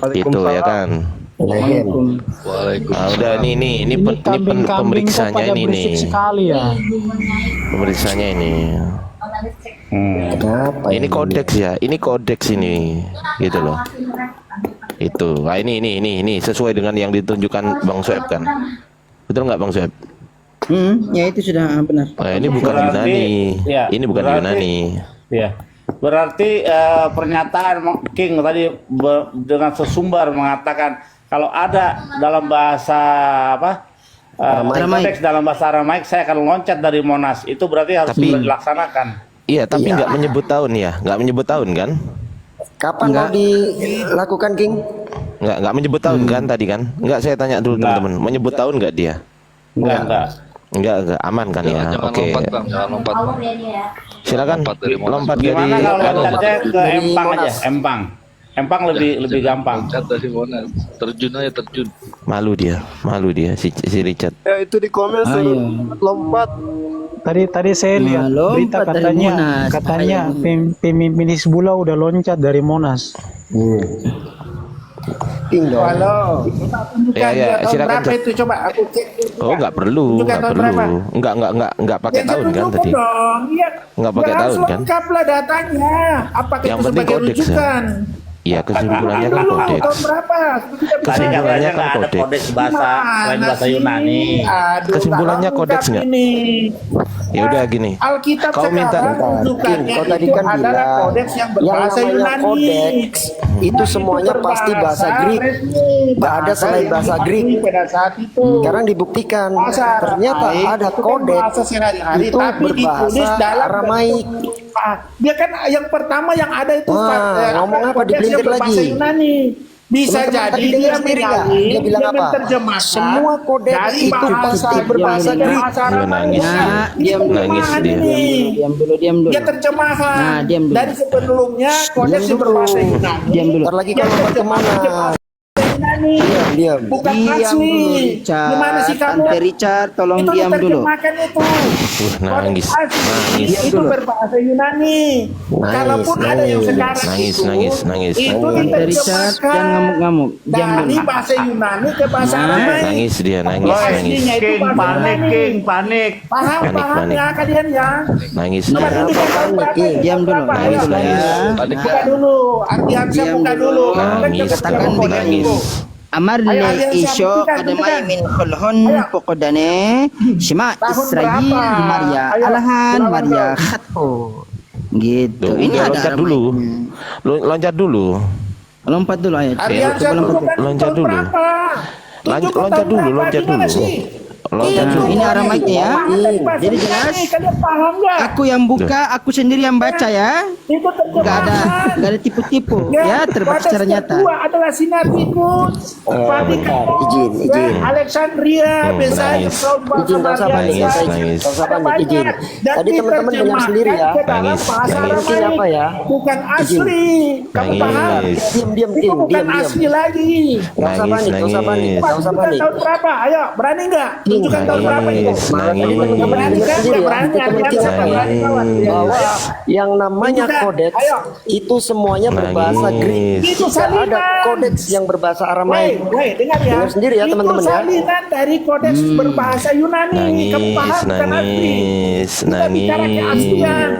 Speaker 9: Itu ya kan. Nah, udah ini
Speaker 11: Kambing-kambing kok
Speaker 9: pemeriksaannya
Speaker 11: pada
Speaker 9: ini
Speaker 11: berisik
Speaker 9: nih.
Speaker 11: sekali ya.
Speaker 9: Pemeriksanya ini.
Speaker 1: Kenapa
Speaker 9: Ini kodeks ya. Ini kodeks ini. Gitu loh. Itu. Nah, ini sesuai dengan yang ditunjukkan Bang Soeb kan. Betul nggak Bang Soeb?
Speaker 4: Ya itu sudah benar.
Speaker 9: Nah, ini bukan Yunani.
Speaker 8: ya,
Speaker 9: Ini bukan
Speaker 8: berarti-
Speaker 9: Yunani.
Speaker 8: Ya. Berarti pernyataan King tadi dengan sesumbar mengatakan kalau ada dalam bahasa apa? Kodeks dalam bahasa Aramaik saya akan loncat dari Monas. Itu berarti harus
Speaker 9: Tapi-
Speaker 8: segera dilaksanakan.
Speaker 9: Iya, tapi nggak menyebut tahun ya. Nggak menyebut tahun kan?
Speaker 1: Kapan mau dilakukan, King?
Speaker 9: Nggak menyebut tahun kan tadi kan? Nggak, saya tanya dulu teman-teman. Menyebut tahun nggak dia?
Speaker 8: Enggak.
Speaker 9: Enggak, aman kan ya? Oke.
Speaker 12: Jangan lompat bang.
Speaker 9: Silakan lompat dari
Speaker 8: Gimana kalau
Speaker 9: anu.
Speaker 8: loncatnya ke
Speaker 1: Dari
Speaker 8: Empang aja?
Speaker 1: Monas.
Speaker 8: Empang lebih gampang.
Speaker 12: Loncat dari Monas. Terjun aja terjun.
Speaker 9: Malu dia si Richard.
Speaker 10: Ya itu di komen suruh lompat.
Speaker 11: Tadi saya lihat berita
Speaker 4: lompat dari
Speaker 11: katanya
Speaker 4: Monas.
Speaker 11: pemimpin Hizbullah udah loncat dari Monas.
Speaker 1: King dong.
Speaker 5: Halo.
Speaker 9: Ya,
Speaker 5: Tahun
Speaker 9: silakan,
Speaker 5: berapa
Speaker 9: Cak.
Speaker 5: itu coba aku cek.
Speaker 9: Oh, nggak perlu.
Speaker 5: Tunjukkan tahun berapa?
Speaker 9: Enggak pakai tahun kan tadi.
Speaker 5: Dong. Iya.
Speaker 9: Nggak pakai
Speaker 5: Ya, harus
Speaker 9: tahun, kan?
Speaker 5: lengkap lah datanya. Apakah
Speaker 9: Yang
Speaker 5: itu
Speaker 9: penting
Speaker 5: sebagai
Speaker 9: kodeks, ya.
Speaker 5: rujukan?
Speaker 9: Iya, kesimpulannya kan
Speaker 5: Dulu,
Speaker 9: kodeks.
Speaker 5: tahun berapa?
Speaker 8: Tadi katanya
Speaker 9: Kesimpulannya kan
Speaker 8: nggak ada
Speaker 9: kodeks.
Speaker 8: kodeks bahasa selain bahasa
Speaker 5: sih?
Speaker 8: Yunani.
Speaker 5: Aduh,
Speaker 9: Kesimpulannya
Speaker 5: nggak
Speaker 9: kodeks
Speaker 5: lengkap
Speaker 9: nggak?
Speaker 5: ini.
Speaker 9: Ya udah gini.
Speaker 5: Alkitab
Speaker 9: Kau minta
Speaker 5: sekarang rujukannya
Speaker 1: Kau tadi
Speaker 5: itu
Speaker 1: kan
Speaker 5: adalah
Speaker 1: bilang
Speaker 5: kodeks yang
Speaker 1: yang
Speaker 5: berbahasa
Speaker 1: namanya
Speaker 5: Yunani.
Speaker 1: kodeks itu semuanya pasti bahasa Greek. Nggak ada selain bahasa Greek.
Speaker 5: Pada saat itu.
Speaker 1: Sekarang dibuktikan
Speaker 5: Bahasa
Speaker 1: ternyata
Speaker 5: Aramaik
Speaker 1: ada
Speaker 5: itu kan
Speaker 1: kodeks
Speaker 5: bahasa sehari-hari,
Speaker 1: itu
Speaker 5: tapi
Speaker 1: berbahasa
Speaker 5: ditulis dalam
Speaker 1: Aramaik.
Speaker 5: Dia kan yang pertama yang ada itu
Speaker 1: Wah, ngomong apa?
Speaker 5: kodeks yang
Speaker 1: Dipelintir
Speaker 5: berbahasa
Speaker 1: lagi.
Speaker 5: Yunani. Bisa
Speaker 1: Teman-teman
Speaker 5: jadi
Speaker 1: tadi dengar
Speaker 5: dia
Speaker 1: sendiri nggak?
Speaker 5: menyalin,
Speaker 1: Dia bilang apa?
Speaker 5: menerjemahkan
Speaker 1: Semua kodeks
Speaker 5: dari
Speaker 1: itu pasti berbahasa
Speaker 5: dari
Speaker 1: Greek.
Speaker 5: bahasa
Speaker 9: Dia
Speaker 5: Aramaik.
Speaker 9: nangis dia.
Speaker 4: Nah, diam dulu.
Speaker 9: Nangis dia.
Speaker 4: Diam dulu.
Speaker 5: Dia terjemahan
Speaker 4: Nah, diam dulu.
Speaker 5: dari sebelumnya kodeks yang berbahasa Yunani.
Speaker 4: Diam dulu.
Speaker 1: Ntar lagi kalau lompat kemana?
Speaker 5: Yunani.
Speaker 7: Yunani.
Speaker 1: Diam.
Speaker 7: Bukan
Speaker 4: Diam
Speaker 7: asli.
Speaker 4: dulu, Richard.
Speaker 7: Gimana sih kamu?
Speaker 4: Tante Richard, tolong
Speaker 7: Itu
Speaker 4: diam dulu.
Speaker 7: diterjemahkan itu.
Speaker 9: Nangis,
Speaker 7: Kodeks asli
Speaker 9: nangis,
Speaker 7: itu berbahasa Yunani. Kalaupun ada yang sekarang
Speaker 9: nangis,
Speaker 7: itu,
Speaker 9: nangis.
Speaker 7: itu
Speaker 4: Tante Richard, jangan ngamuk-ngamuk. Diam
Speaker 7: dari
Speaker 4: dulu.
Speaker 7: bahasa Yunani ke bahasa Aramaik.
Speaker 9: Nangis dia, nangis.
Speaker 7: Aslinya itu
Speaker 8: King,
Speaker 7: bahasa
Speaker 8: panik,
Speaker 7: Yunani.
Speaker 8: King, panik.
Speaker 7: Paham
Speaker 9: Panik.
Speaker 7: ya kalian ya.
Speaker 9: Nangis
Speaker 7: Coba
Speaker 9: dia.
Speaker 7: tunjukkan tahun berapa,
Speaker 4: Diam dulu,
Speaker 7: berapa,
Speaker 4: nangis
Speaker 7: ayo.
Speaker 4: dulu ya.
Speaker 7: Buka dulu, Ardiansyah
Speaker 4: Diam
Speaker 7: buka
Speaker 4: dulu.
Speaker 7: dulu.
Speaker 9: Nangis,
Speaker 4: Katakan
Speaker 7: Kodeks
Speaker 4: begini.
Speaker 7: itu.
Speaker 4: Amarle
Speaker 7: Ayo, Ardiansyah,
Speaker 4: isyo
Speaker 7: buktikan,
Speaker 4: kadamay
Speaker 7: buktikan.
Speaker 4: min kulhon
Speaker 7: Ayo.
Speaker 4: pokodane Shema
Speaker 7: Tahun
Speaker 4: Israel
Speaker 7: berapa?
Speaker 4: Maria
Speaker 7: Ayo,
Speaker 4: Alahan
Speaker 7: lawan
Speaker 4: Maria
Speaker 7: dong.
Speaker 4: Khatho. Gitu.
Speaker 9: Tuh,
Speaker 4: Ini
Speaker 9: udah
Speaker 4: ada
Speaker 9: loncat dulu. Loncat dulu.
Speaker 4: Lompat dulu ayat.
Speaker 7: Ardiansyah tunjukkan
Speaker 9: Loncat
Speaker 7: tahun
Speaker 9: dulu.
Speaker 7: berapa. Tunjukkan
Speaker 9: Loncat
Speaker 7: tahun
Speaker 9: dulu,
Speaker 7: berapa,
Speaker 9: loncat
Speaker 7: gimana
Speaker 9: dulu.
Speaker 7: sih?
Speaker 9: Loncat
Speaker 7: Itu
Speaker 9: dulu.
Speaker 4: Ini Aramaiknya ya.
Speaker 7: bahasa
Speaker 4: Jadi
Speaker 7: Yunani,
Speaker 4: jelas.
Speaker 7: kalian paham nggak?
Speaker 4: Aku yang buka, aku sendiri yang baca ya.
Speaker 7: Itu terjemahan.
Speaker 4: Gak ada tipu-tipu ya, terbaca secara nyata.
Speaker 7: Kedua adalah Sinaiticus,
Speaker 1: bentar, izin.
Speaker 7: Alexandria, Besaid,
Speaker 9: Nangis.
Speaker 1: Izin, tak usah panik,
Speaker 9: Nangis,
Speaker 1: tak
Speaker 9: nangis.
Speaker 1: usah panik, izin. Tadi teman-teman dengar sendiri ya.
Speaker 9: Nangis, nangis.
Speaker 1: Ini apa ya?
Speaker 7: Bukan asli. Kamu
Speaker 9: Nangis.
Speaker 7: paham?
Speaker 1: Diam,
Speaker 7: Itu bukan
Speaker 1: diam.
Speaker 7: asli lagi.
Speaker 1: Gak usah panik, gak usah panik,
Speaker 9: Nangis.
Speaker 1: gak usah
Speaker 7: Tunjukkan
Speaker 1: panik.
Speaker 7: tahun berapa? Ayo, berani nggak? Tunjukkan tahun berapa itu.
Speaker 9: Nangis,
Speaker 1: Tadi teman-teman
Speaker 9: nangis.
Speaker 7: Berani
Speaker 1: dengar
Speaker 7: kan?
Speaker 1: sendiri ya.
Speaker 7: Berani,
Speaker 1: Teman
Speaker 7: berani,
Speaker 1: kita
Speaker 7: berani, berani.
Speaker 1: bahwa yang namanya
Speaker 7: Tunjukkan.
Speaker 1: kodeks
Speaker 7: Ayo.
Speaker 1: itu semuanya berbahasa
Speaker 9: Nangis.
Speaker 1: Greek.
Speaker 7: Itu
Speaker 1: Tidak ada
Speaker 7: salinan.
Speaker 1: kodeks yang berbahasa Aramaik.
Speaker 7: Woi, dengar ya.
Speaker 1: Dengar sendiri ya, teman-teman ya.
Speaker 7: Itu salinan dari kodeks berbahasa Yunani. Kamu paham bukan asli. Kita bicara keaslian.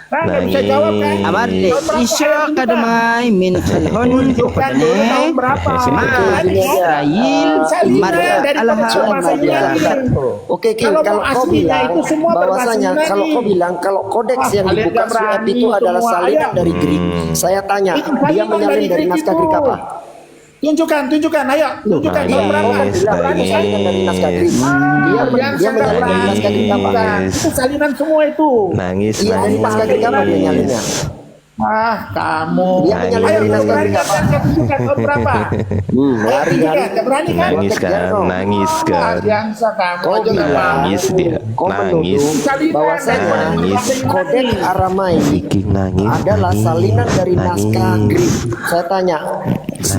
Speaker 7: Nah, nggak bisa jawab kan?
Speaker 4: Amarle
Speaker 7: Tahun berapa?
Speaker 4: isyo
Speaker 7: Ayo, tunjukkan.
Speaker 4: kadamay min kulhon
Speaker 7: Tunjukkan dulu tahun
Speaker 4: pokodane
Speaker 7: berapa.
Speaker 4: Shema Israel
Speaker 7: Salinan
Speaker 4: Maria
Speaker 7: dari
Speaker 4: Alahan
Speaker 7: kodeks berbahasa
Speaker 4: Maria
Speaker 7: Yunani.
Speaker 4: Khatho.
Speaker 1: Oke, King,
Speaker 7: Kalau
Speaker 1: kalau kau
Speaker 7: aslinya
Speaker 1: bilang
Speaker 7: itu semua berbahasa
Speaker 1: bahwasanya
Speaker 7: Yunani.
Speaker 1: kalau kau bilang kalau kodeks yang
Speaker 7: Kalian
Speaker 1: dibuka
Speaker 7: nggak
Speaker 1: Sueb
Speaker 7: berani
Speaker 1: itu adalah
Speaker 7: semua.
Speaker 1: salinan
Speaker 7: Ayo.
Speaker 1: dari Greek, saya tanya,
Speaker 7: Itu
Speaker 1: dia
Speaker 7: salinan
Speaker 1: menyalin
Speaker 7: dari
Speaker 1: dari
Speaker 7: Greek
Speaker 1: naskah
Speaker 7: itu.
Speaker 1: Greek apa?
Speaker 7: Tunjukkan, ayo. Tunjukkan tahun berapa.
Speaker 9: Nangis,
Speaker 1: Bilang berani salinan dari naskah Greek. Dia menyalin dari naskah Greek apa?
Speaker 7: Itu salinan semua itu.
Speaker 9: Nangis,
Speaker 1: Iya, dari naskah Greek apa dia nyalinnya?
Speaker 7: Kamu.
Speaker 1: Dia menyalin
Speaker 7: Ayo,
Speaker 1: dari naskah
Speaker 7: berani
Speaker 1: Greek apa?
Speaker 7: kan? Tunjukkan tahun berapa.
Speaker 1: Mari,
Speaker 7: Tunjukkan, berani kan?
Speaker 9: Nangis kan, nangis kan.
Speaker 7: Ardiansa kamu
Speaker 1: Kau
Speaker 7: aja nggak
Speaker 1: bilang,
Speaker 7: paham.
Speaker 9: Nangis dia,
Speaker 1: kau
Speaker 9: nangis.
Speaker 1: menuduh bahwasanya
Speaker 9: Nangis.
Speaker 1: kodeks Aramaik
Speaker 9: King nangis.
Speaker 1: adalah
Speaker 9: nangis,
Speaker 1: salinan dari naskah
Speaker 9: nangis.
Speaker 1: Greek. Saya tanya,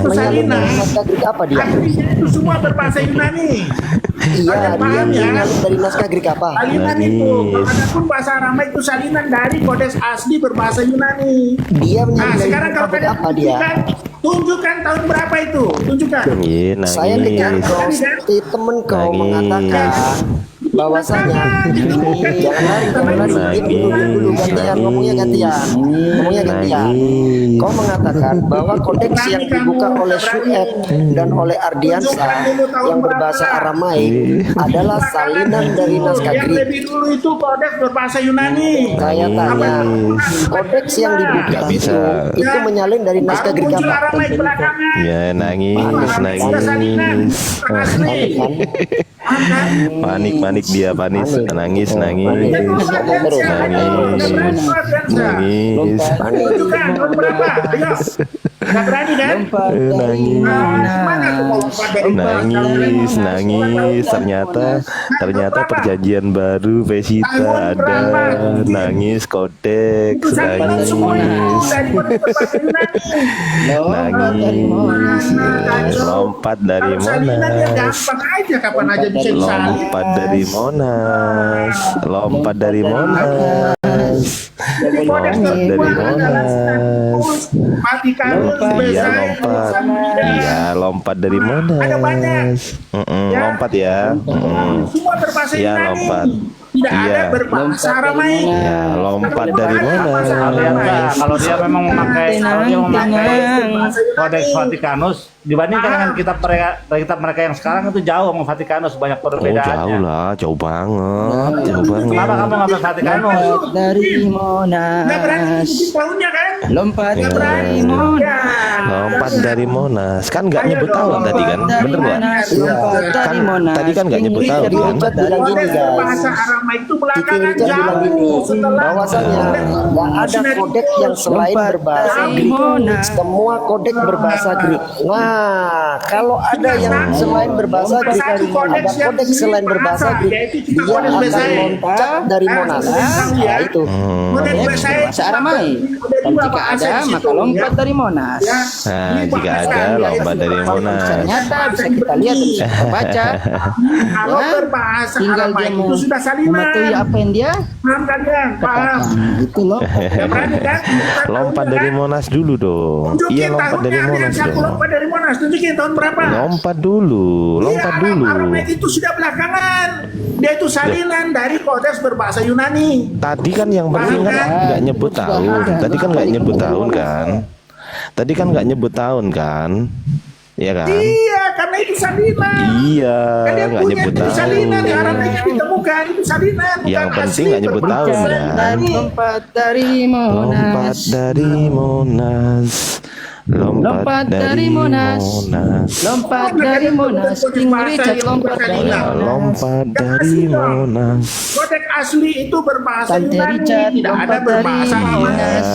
Speaker 1: menyalin dari naskah Greek apa dia?
Speaker 7: Aslinya itu semua berbahasa Yunani.
Speaker 1: Iya,
Speaker 7: Kalian
Speaker 1: dia
Speaker 7: paham ya?
Speaker 1: menyalin dari naskah Greek apa?
Speaker 7: Salinan itu,
Speaker 9: Nangis.
Speaker 7: adapun bahasa Aramaik itu salinan dari kodeks asli berbahasa Yunani.
Speaker 1: Dia
Speaker 7: Nah,
Speaker 1: menyalin dari
Speaker 7: sekarang kalau
Speaker 1: kodeks
Speaker 7: kalian
Speaker 1: apa dia?
Speaker 7: tunjukkan tahun berapa itu, tunjukkan.
Speaker 9: Iya,
Speaker 1: Saya dengar
Speaker 9: nangis.
Speaker 1: kau statement kau
Speaker 9: Nangis.
Speaker 1: mengatakan bahwasanya jangan lari, diam dulu gantian ngomongnya gantian. Kau mengatakan bahwa kodeks yang dibuka oleh Sueb dan oleh Ardiansa yang berbahasa Aramaik adalah salinan dari naskah
Speaker 7: Yang
Speaker 1: Greek.
Speaker 7: lebih dulu itu kodeks berbahasa Yunani.
Speaker 1: Saya tanya, kodeks yang dibuka
Speaker 9: Nggak bisa.
Speaker 1: itu menyalin dari naskah Greek
Speaker 7: Muncul
Speaker 1: apa?
Speaker 7: Aramaik belakangan.
Speaker 9: Ya nangis,
Speaker 7: Sudah salinan,
Speaker 9: nangis.
Speaker 7: asli.
Speaker 9: Panik dia, nangis. Nangis.
Speaker 1: Ngomong terus.
Speaker 9: Nangis.
Speaker 7: Tunjukkan tahun berapa? Ayo. Nggak berani kan? Gimana aku mau lompat dari
Speaker 9: Nangis. Ternyata perjanjian baru Vesita ada. Nangis, kodeks,
Speaker 7: salinan semua itu
Speaker 9: nangis.
Speaker 7: dari berbahasa Yunani.
Speaker 9: Nangis. Lompat dari
Speaker 7: Kalau salinan ya
Speaker 9: Monas.
Speaker 7: gampang aja, kapan aja bisa disalin.
Speaker 9: Lompat dari Monas. Lompat dari Monas.
Speaker 7: Jadi kodeks
Speaker 9: Lompat dari
Speaker 7: terbuat adalah
Speaker 9: Monas.
Speaker 7: Vatikanus,
Speaker 9: Iya
Speaker 7: Besaid,
Speaker 9: lompat.
Speaker 7: Alexandria.
Speaker 9: Iya lompat dari
Speaker 7: Ada banyak.
Speaker 9: Monas.
Speaker 7: Ya.
Speaker 9: Lompat ya.
Speaker 7: Semua berbahasa
Speaker 9: Iya
Speaker 7: Yunani.
Speaker 9: lompat.
Speaker 7: Tidak ada
Speaker 9: Iya.
Speaker 7: berbahasa Aramaik.
Speaker 9: Ya lompat dari
Speaker 8: Aliansa,
Speaker 9: Monas.
Speaker 8: kalau dia memang memakai kodeks Vatikanus dibandingkan dengan kitab mereka yang sekarang itu jauh sama Vatikanus, banyak
Speaker 9: Oh
Speaker 8: perbedaannya.
Speaker 9: jauh lah, jauh banget, jauh banget.
Speaker 8: Kenapa kamu ngambil Vatikanus?
Speaker 4: Dari
Speaker 7: Nggak berani
Speaker 4: Monas,
Speaker 7: nyebutin tahunnya kan?
Speaker 4: lompat
Speaker 9: Ya.
Speaker 4: dari Monas,
Speaker 9: Lompat dari Monas. Kan nggak nyebut tahun tadi kan?
Speaker 4: dari
Speaker 9: Bener nggak?
Speaker 4: Monas, lompat dari
Speaker 9: Kan
Speaker 4: Monas.
Speaker 9: tadi kan nggak nyebut tahun kan?
Speaker 1: Richard bilang gini
Speaker 7: Kodeks
Speaker 1: guys.
Speaker 7: bahasa Aramaik itu
Speaker 1: Kiki
Speaker 7: belakangan
Speaker 1: Richard bilang gini,
Speaker 7: jauh setelah
Speaker 1: bahwa bahwasanya nggak ada kodeks yang selain berbahasa Greek. Semua kodeks berbahasa Greek. Nah, kalau ada yang selain berbahasa Greek, ada kodeks selain berbahasa Greek, dia akan loncat dari Monas. Nah, itu.
Speaker 4: Kodeks berbahasa Aramaik. Dan jika ada, maka lompat dari Monas.
Speaker 9: Nah, jika ada lompat dari Monas.
Speaker 4: Ternyata bisa kita lihat, bisa kita baca.
Speaker 7: Kalau berbahasa
Speaker 4: Tinggal dia
Speaker 7: Aramaik
Speaker 4: mau
Speaker 7: itu sudah salinan.
Speaker 4: mematuhi apa yang dia
Speaker 7: Paham kalian? Paham.
Speaker 4: itu loh.
Speaker 7: Berani kan?
Speaker 9: Lompat dari Monas dulu dong.
Speaker 7: Tunjukin
Speaker 9: Iya, lompat
Speaker 7: tahunnya
Speaker 9: dari
Speaker 7: aliran
Speaker 9: Monas
Speaker 7: satu
Speaker 9: dong.
Speaker 7: lompat dari Monas. Tunjukin tahun berapa?
Speaker 9: Lompat dulu, lompat
Speaker 7: Iya,
Speaker 9: dulu.
Speaker 7: Aramaik itu sudah belakangan. Dia itu salinan dari kodeks berbahasa Yunani.
Speaker 9: Tadi kan yang penting kan nggak nyebut tahun. Tadi kan nggak nyebut tahun kan. Tadi kan nggak nyebut tahun kan. Iya kan?
Speaker 7: Iya, karena itu salinan.
Speaker 9: Iya,
Speaker 7: Kan dia
Speaker 9: nggak
Speaker 7: punya
Speaker 9: nyebut
Speaker 7: itu
Speaker 9: tahun.
Speaker 7: salinan. Di Aramaik yang ditemukan itu salinan.
Speaker 9: Yang
Speaker 7: bukan
Speaker 9: penting
Speaker 7: asli
Speaker 9: nggak nyebut tahun
Speaker 7: berbahasa
Speaker 9: kan.
Speaker 4: Lompat dari
Speaker 9: Lompat
Speaker 4: Monas.
Speaker 9: dari Monas.
Speaker 4: Lompat dari Monas. Lompat dari Monas. King Richard lompat dari Monas.
Speaker 9: Lompat dari Monas.
Speaker 7: Kodeks asli itu berbahasa
Speaker 4: Tante
Speaker 7: Yunani,
Speaker 4: Richard
Speaker 7: tidak ada
Speaker 4: lompat
Speaker 7: berbahasa
Speaker 4: dari
Speaker 7: Aramaik.
Speaker 4: Monas.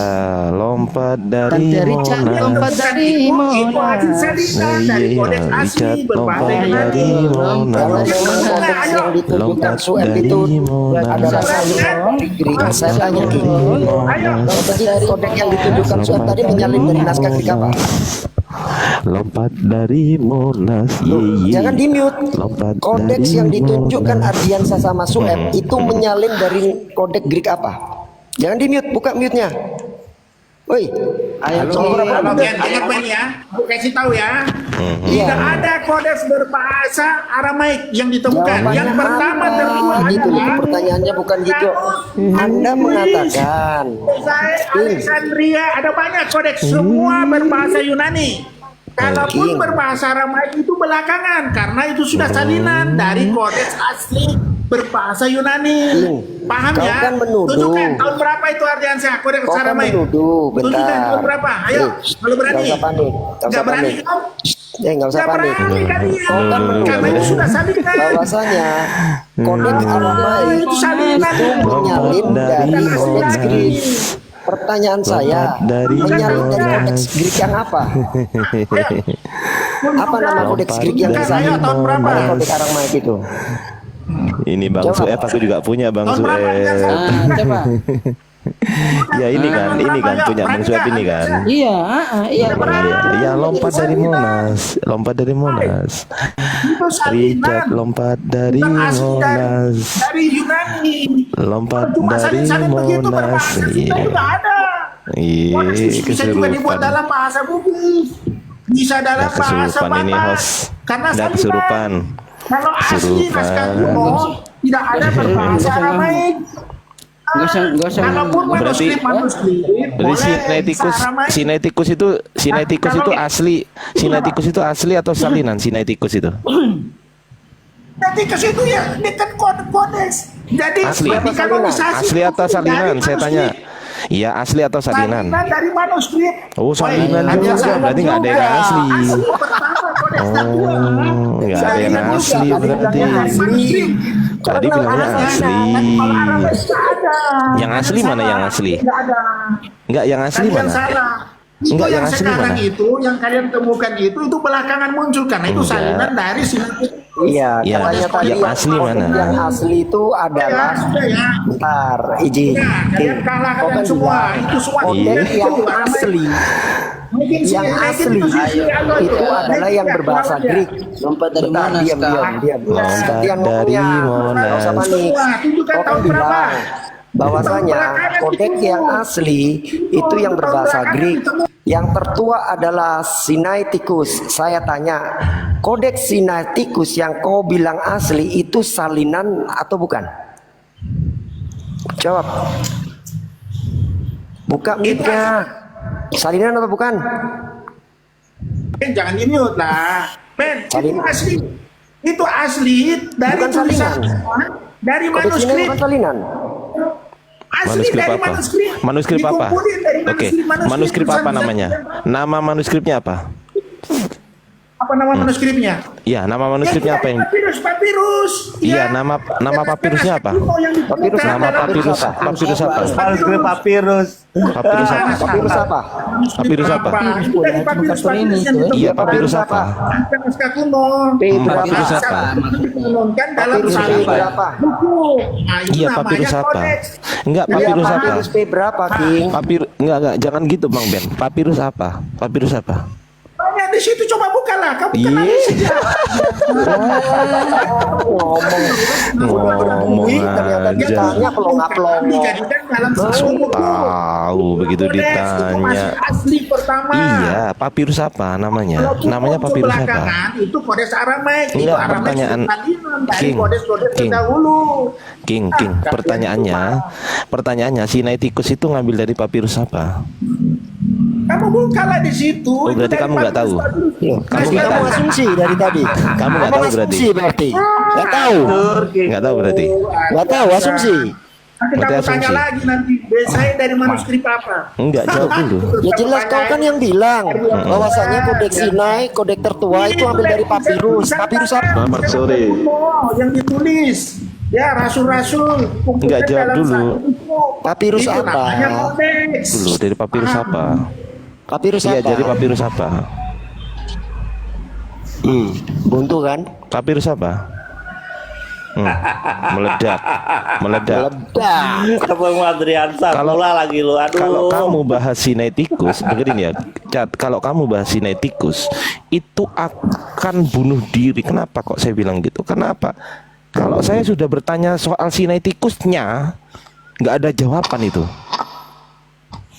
Speaker 9: Lompat dari
Speaker 4: Tante Richard
Speaker 9: Monas.
Speaker 4: lompat dari
Speaker 7: Itu
Speaker 4: Monas.
Speaker 7: hasil salinan dari
Speaker 9: Iya,
Speaker 7: kodeks asli
Speaker 9: Richard
Speaker 7: berbahasa
Speaker 9: lompat
Speaker 7: Yunani.
Speaker 9: dari
Speaker 1: Kalau
Speaker 9: Monas.
Speaker 1: memang kodeks yang ditunjukkan
Speaker 9: Lompat
Speaker 1: Sueb
Speaker 9: dari
Speaker 1: itu
Speaker 9: Monas.
Speaker 1: adalah salinan dari Greek, saya tanya King. Kalau tadi kodeks yang ditunjukkan Sueb tadi menyalin dari naskah Greek apa?
Speaker 9: Lompat dari Monas. Iya.
Speaker 1: Jangan di mute.
Speaker 9: Lompat
Speaker 1: Kodeks
Speaker 9: dari
Speaker 1: yang ditunjukkan
Speaker 9: Monas.
Speaker 1: Ardiansa sama Sueb itu menyalin dari kodeks Greek apa? Jangan di mute, buka mute-nya. Woi,
Speaker 7: Halo, ingat Ben ya, aku kasih tahu ya. Tidak ada kodeks berbahasa Aramaik yang ditemukan. Yang pertama terbuat
Speaker 1: gitu loh,
Speaker 7: adalah
Speaker 1: pertanyaannya bukan gitu. Anda mengatakan
Speaker 7: Alexandria, ada banyak kodeks semua berbahasa Yunani. Kalaupun berbahasa Aramaik itu belakangan karena itu sudah salinan dari kodeks asli berbahasa Yunani. Paham
Speaker 1: Kau
Speaker 7: ya?
Speaker 1: kan menuduh.
Speaker 7: Tunjukkan tahun berapa itu Ardiansyah kodeks
Speaker 1: Kau kan
Speaker 7: Aramaik.
Speaker 1: menuduh,
Speaker 7: Tunjukkan
Speaker 1: bentar.
Speaker 7: tahun berapa? Ayo, kalau berani.
Speaker 1: Nggak usah panik, nggak
Speaker 7: Nggak
Speaker 1: usah
Speaker 7: berani
Speaker 1: panik.
Speaker 7: kau?
Speaker 1: Nggak usah
Speaker 7: Nggak
Speaker 1: panik.
Speaker 7: berani kalian.
Speaker 1: Kau kan
Speaker 7: Karena itu sudah
Speaker 1: menuduh
Speaker 7: salinan.
Speaker 1: bahwasanya kodeks Aramaik
Speaker 7: Itu salinan.
Speaker 1: itu menyalin dari kodeks Greek. Pertanyaan saya,
Speaker 9: dari
Speaker 1: menyalin dari
Speaker 9: Monas.
Speaker 1: kodeks Greek yang apa? Apa nama kodeks Greek yang
Speaker 7: Ayo,
Speaker 1: disalin?
Speaker 7: tahun berapa?
Speaker 1: Mana kodeks Aramaik itu?
Speaker 9: Ini Bang
Speaker 1: Coba.
Speaker 9: Sueb, aku juga punya Bang
Speaker 7: Tahun berapa?
Speaker 9: Sueb.
Speaker 4: Coba.
Speaker 9: Ya ini kan punya Bang Sueb ini kan.
Speaker 4: Iya, iya.
Speaker 9: Ya lompat dari Monas, lompat dari Monas.
Speaker 7: Itu salinan.
Speaker 9: Richard lompat dari
Speaker 7: Bukan asli
Speaker 9: Monas.
Speaker 7: dari Yunani.
Speaker 9: Lompat
Speaker 7: Cuma
Speaker 9: dari
Speaker 7: salin-salin begitu
Speaker 9: Monas.
Speaker 7: berbahasa kita
Speaker 9: Iya.
Speaker 7: juga ada.
Speaker 9: Iya,
Speaker 7: Kodeks bisa juga dibuat
Speaker 9: kesurupan.
Speaker 7: dalam bahasa Bugis. Bisa dalam
Speaker 9: Nggak
Speaker 7: bahasa
Speaker 9: kesurupan ini
Speaker 7: Batak.
Speaker 9: host.
Speaker 7: Karena
Speaker 9: Nggak
Speaker 7: salinan.
Speaker 9: kesurupan.
Speaker 7: Kalau asli
Speaker 9: Kesurupan.
Speaker 7: naskah kuno tidak ada berbahasa Aramaik.
Speaker 4: Gak usah.
Speaker 7: Kalaupun
Speaker 9: Berarti
Speaker 7: manuskrip boleh
Speaker 9: sinetikus itu asli. Sinetikus itu asli atau salinan sinetikus itu?
Speaker 7: Sinetikus itu ya dekat kodeks. Jadi
Speaker 9: Asli.
Speaker 7: dikanonisasi
Speaker 9: Asli atau salinan?
Speaker 7: dari
Speaker 9: Saya tanya. Iya, asli atau salinan?
Speaker 7: Salinan dari manuskrip.
Speaker 9: Oh, salinan
Speaker 7: Hanya
Speaker 9: juga.
Speaker 7: salinan
Speaker 9: Berarti nggak ada yang
Speaker 7: juga.
Speaker 9: asli.
Speaker 7: Pertama kodeks kedua.
Speaker 9: Oh, nggak ada yang
Speaker 7: Salinan
Speaker 9: asli
Speaker 7: juga.
Speaker 9: berarti.
Speaker 7: Manuskrip.
Speaker 9: Tadi bilangnya asli.
Speaker 7: Kalau Aramaik nggak ada.
Speaker 9: Yang asli mana yang asli?
Speaker 7: Nggak ada.
Speaker 9: Enggak, yang asli
Speaker 7: Kalian
Speaker 9: mana?
Speaker 7: salah.
Speaker 9: Enggak,
Speaker 7: Itu
Speaker 9: yang asli
Speaker 7: sekarang
Speaker 9: mana?
Speaker 7: itu yang kalian temukan itu belakangan muncul karena itu
Speaker 9: Enggak.
Speaker 7: salinan dari sinetikus.
Speaker 1: Iya,
Speaker 9: Ya,
Speaker 1: katanya tadi
Speaker 9: yang asli mana?
Speaker 1: Yang asli itu adalah bentar, izin.
Speaker 7: Kalian kalah
Speaker 1: Kau
Speaker 7: kalian
Speaker 1: kan
Speaker 7: semua.
Speaker 1: bilang
Speaker 7: Itu semua
Speaker 1: kodeks
Speaker 7: itu.
Speaker 1: yang asli. Yang asli itu adalah yang berbahasa Greek.
Speaker 4: Lompat dari
Speaker 1: Bentar,
Speaker 4: Monas,
Speaker 1: diam.
Speaker 9: Lompat
Speaker 1: Gantian
Speaker 9: dari
Speaker 1: ngomongnya.
Speaker 9: Monas.
Speaker 1: Nggak usah panik. Kau kan bilang bahwasanya kodeks yang asli itu yang berbahasa Greek. Yang tertua adalah Sinaiticus. Saya tanya, kodeks Sinaiticus yang kau bilang asli itu salinan atau bukan? Jawab. Buka mic-nya. Salinan atau bukan?
Speaker 7: Jangan di-mute lah. Ben, itu asli. Itu asli dari
Speaker 1: Bukan
Speaker 7: tulisan
Speaker 1: salinan.
Speaker 7: dari
Speaker 1: Kodeks ini
Speaker 7: manuskrip.
Speaker 1: bukan salinan.
Speaker 7: Asli
Speaker 9: Manuskrip
Speaker 7: dari
Speaker 9: apa?
Speaker 7: manuskrip.
Speaker 9: Manuskrip apa?
Speaker 7: Dikumpulin dari
Speaker 9: Oke, manuskrip apa namanya? Nama manuskripnya apa?
Speaker 7: Apa
Speaker 5: nama manuskripnya?
Speaker 9: Iya, nama manuskripnya apa yang?
Speaker 5: Papirus.
Speaker 9: Iya, nama papirusnya apa?
Speaker 1: Papirus
Speaker 9: Nama papirus apa?
Speaker 8: Manuskrip papirus.
Speaker 9: Papirus apa?
Speaker 1: Papirus apa?
Speaker 9: Papirus apa?
Speaker 5: Itu dari papirus yang
Speaker 9: Iya, papirus apa?
Speaker 5: naskah kuno.
Speaker 9: Papirus apa?
Speaker 5: Kan dalam
Speaker 1: Papirus P berapa?
Speaker 5: buku. Nah, itu
Speaker 9: Iya,
Speaker 5: namanya
Speaker 9: papirus apa?
Speaker 5: kodeks.
Speaker 9: Enggak,
Speaker 1: Iya,
Speaker 9: papirus apa?
Speaker 1: papirus P berapa, King?
Speaker 9: Enggak, jangan gitu Bang Ben. Papirus apa? Papirus apa?
Speaker 5: Banyak di situ, coba buka lah. Kamu
Speaker 9: Iya.
Speaker 5: kenal saja.
Speaker 9: Ngomong
Speaker 1: Ternyata dia
Speaker 9: aja.
Speaker 1: tanya pelong-pelong.
Speaker 5: Dijadikan dalam satu buku.
Speaker 9: Tahu begitu
Speaker 5: Kodeks itu
Speaker 9: ditanya.
Speaker 5: masih asli pertama.
Speaker 9: Iya, papirus apa namanya?
Speaker 5: Kalau buku
Speaker 9: Namanya papirus apa?
Speaker 5: belakangan, itu kodeks Aramaik. Itu
Speaker 9: Enggak,
Speaker 5: Aramaik
Speaker 9: pertanyaan
Speaker 5: Sultaninan dari
Speaker 9: King,
Speaker 5: kodeks-kodeks
Speaker 9: King.
Speaker 5: terdahulu.
Speaker 9: King, pertanyaannya Sinaiticus itu ngambil dari papirus apa?
Speaker 5: Kamu bukalah di situ.
Speaker 9: Oh,
Speaker 5: itu
Speaker 9: berarti
Speaker 5: dari
Speaker 9: kamu nggak tahu.
Speaker 5: papirus.
Speaker 9: Kamu nggak
Speaker 1: Kamu
Speaker 9: tahu.
Speaker 1: asumsi dari tadi.
Speaker 9: Kamu nggak tahu berarti.
Speaker 1: Asumsi berarti. Nggak tahu.
Speaker 9: Nggak tahu berarti.
Speaker 1: Nggak tahu asumsi.
Speaker 5: Nanti
Speaker 9: Berarti
Speaker 5: kamu tanya
Speaker 9: asumsi.
Speaker 5: lagi nanti. Saya dari manuskrip apa?
Speaker 9: Enggak, jawab dulu.
Speaker 1: Ya jelas kau kan yang bilang bahwasanya kodeks Sinai, kodeks tertua itu ambil dari papirus. Papirus apa?
Speaker 12: Selamat sore.
Speaker 5: Yang ditulis. Ya, rasul-rasul.
Speaker 9: Enggak, jawab
Speaker 5: dalam
Speaker 9: dulu.
Speaker 5: satu buku.
Speaker 1: Papirus
Speaker 5: Itu
Speaker 1: apa?
Speaker 5: namanya kodeks.
Speaker 9: Dulu dari papirus apa?
Speaker 1: Papirus
Speaker 9: Iya,
Speaker 1: apa?
Speaker 9: dari papirus apa?
Speaker 1: Buntu kan?
Speaker 9: Papirus apa? Meledak.
Speaker 1: Meledak.
Speaker 8: Ketemu Adriansa,
Speaker 9: Kalau-
Speaker 8: pula lagi lu. Aduh.
Speaker 9: Kalau kamu bahas Sinaiticus, dengerin ya, Cat. Kalau kamu bahas Sinaiticus, itu akan bunuh diri. Kenapa kok saya bilang gitu? Kenapa? Kalau saya sudah bertanya soal Sinaiticusnya, nggak ada jawaban itu.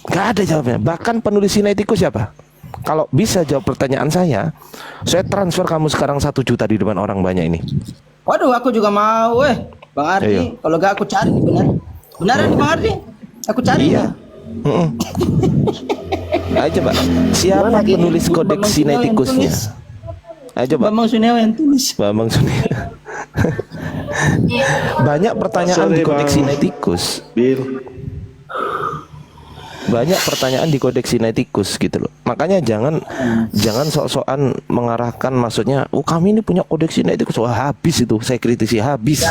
Speaker 9: Nggak ada jawabannya. Bahkan penulis Sinaiticus siapa? Kalau bisa jawab pertanyaan saya transfer kamu sekarang 1 juta di depan orang banyak ini.
Speaker 4: Waduh, aku juga mau, Bang Ardi.
Speaker 9: Ayo.
Speaker 4: Kalau gak aku cari nih, benar. Beneran nih, Bang Ardi? Aku cari.
Speaker 9: Iya. Ayo coba. Siapa
Speaker 1: Mana, Ki?
Speaker 9: penulis kodeks
Speaker 4: Bambang Suneo yang
Speaker 9: Sinaiticusnya?
Speaker 4: tulis.
Speaker 9: Ayo coba.
Speaker 4: Bambang Suneo yang tulis.
Speaker 9: Bambang Suneo. Banyak pertanyaan di kodeks Sinaiticus. Banyak pertanyaan di kodeks Sinaiticus gitu loh. Makanya jangan sok-sokan mengarahkan, maksudnya, kami ini punya kodeks Sinaiticus. Wah, habis itu. Saya kritisi habis.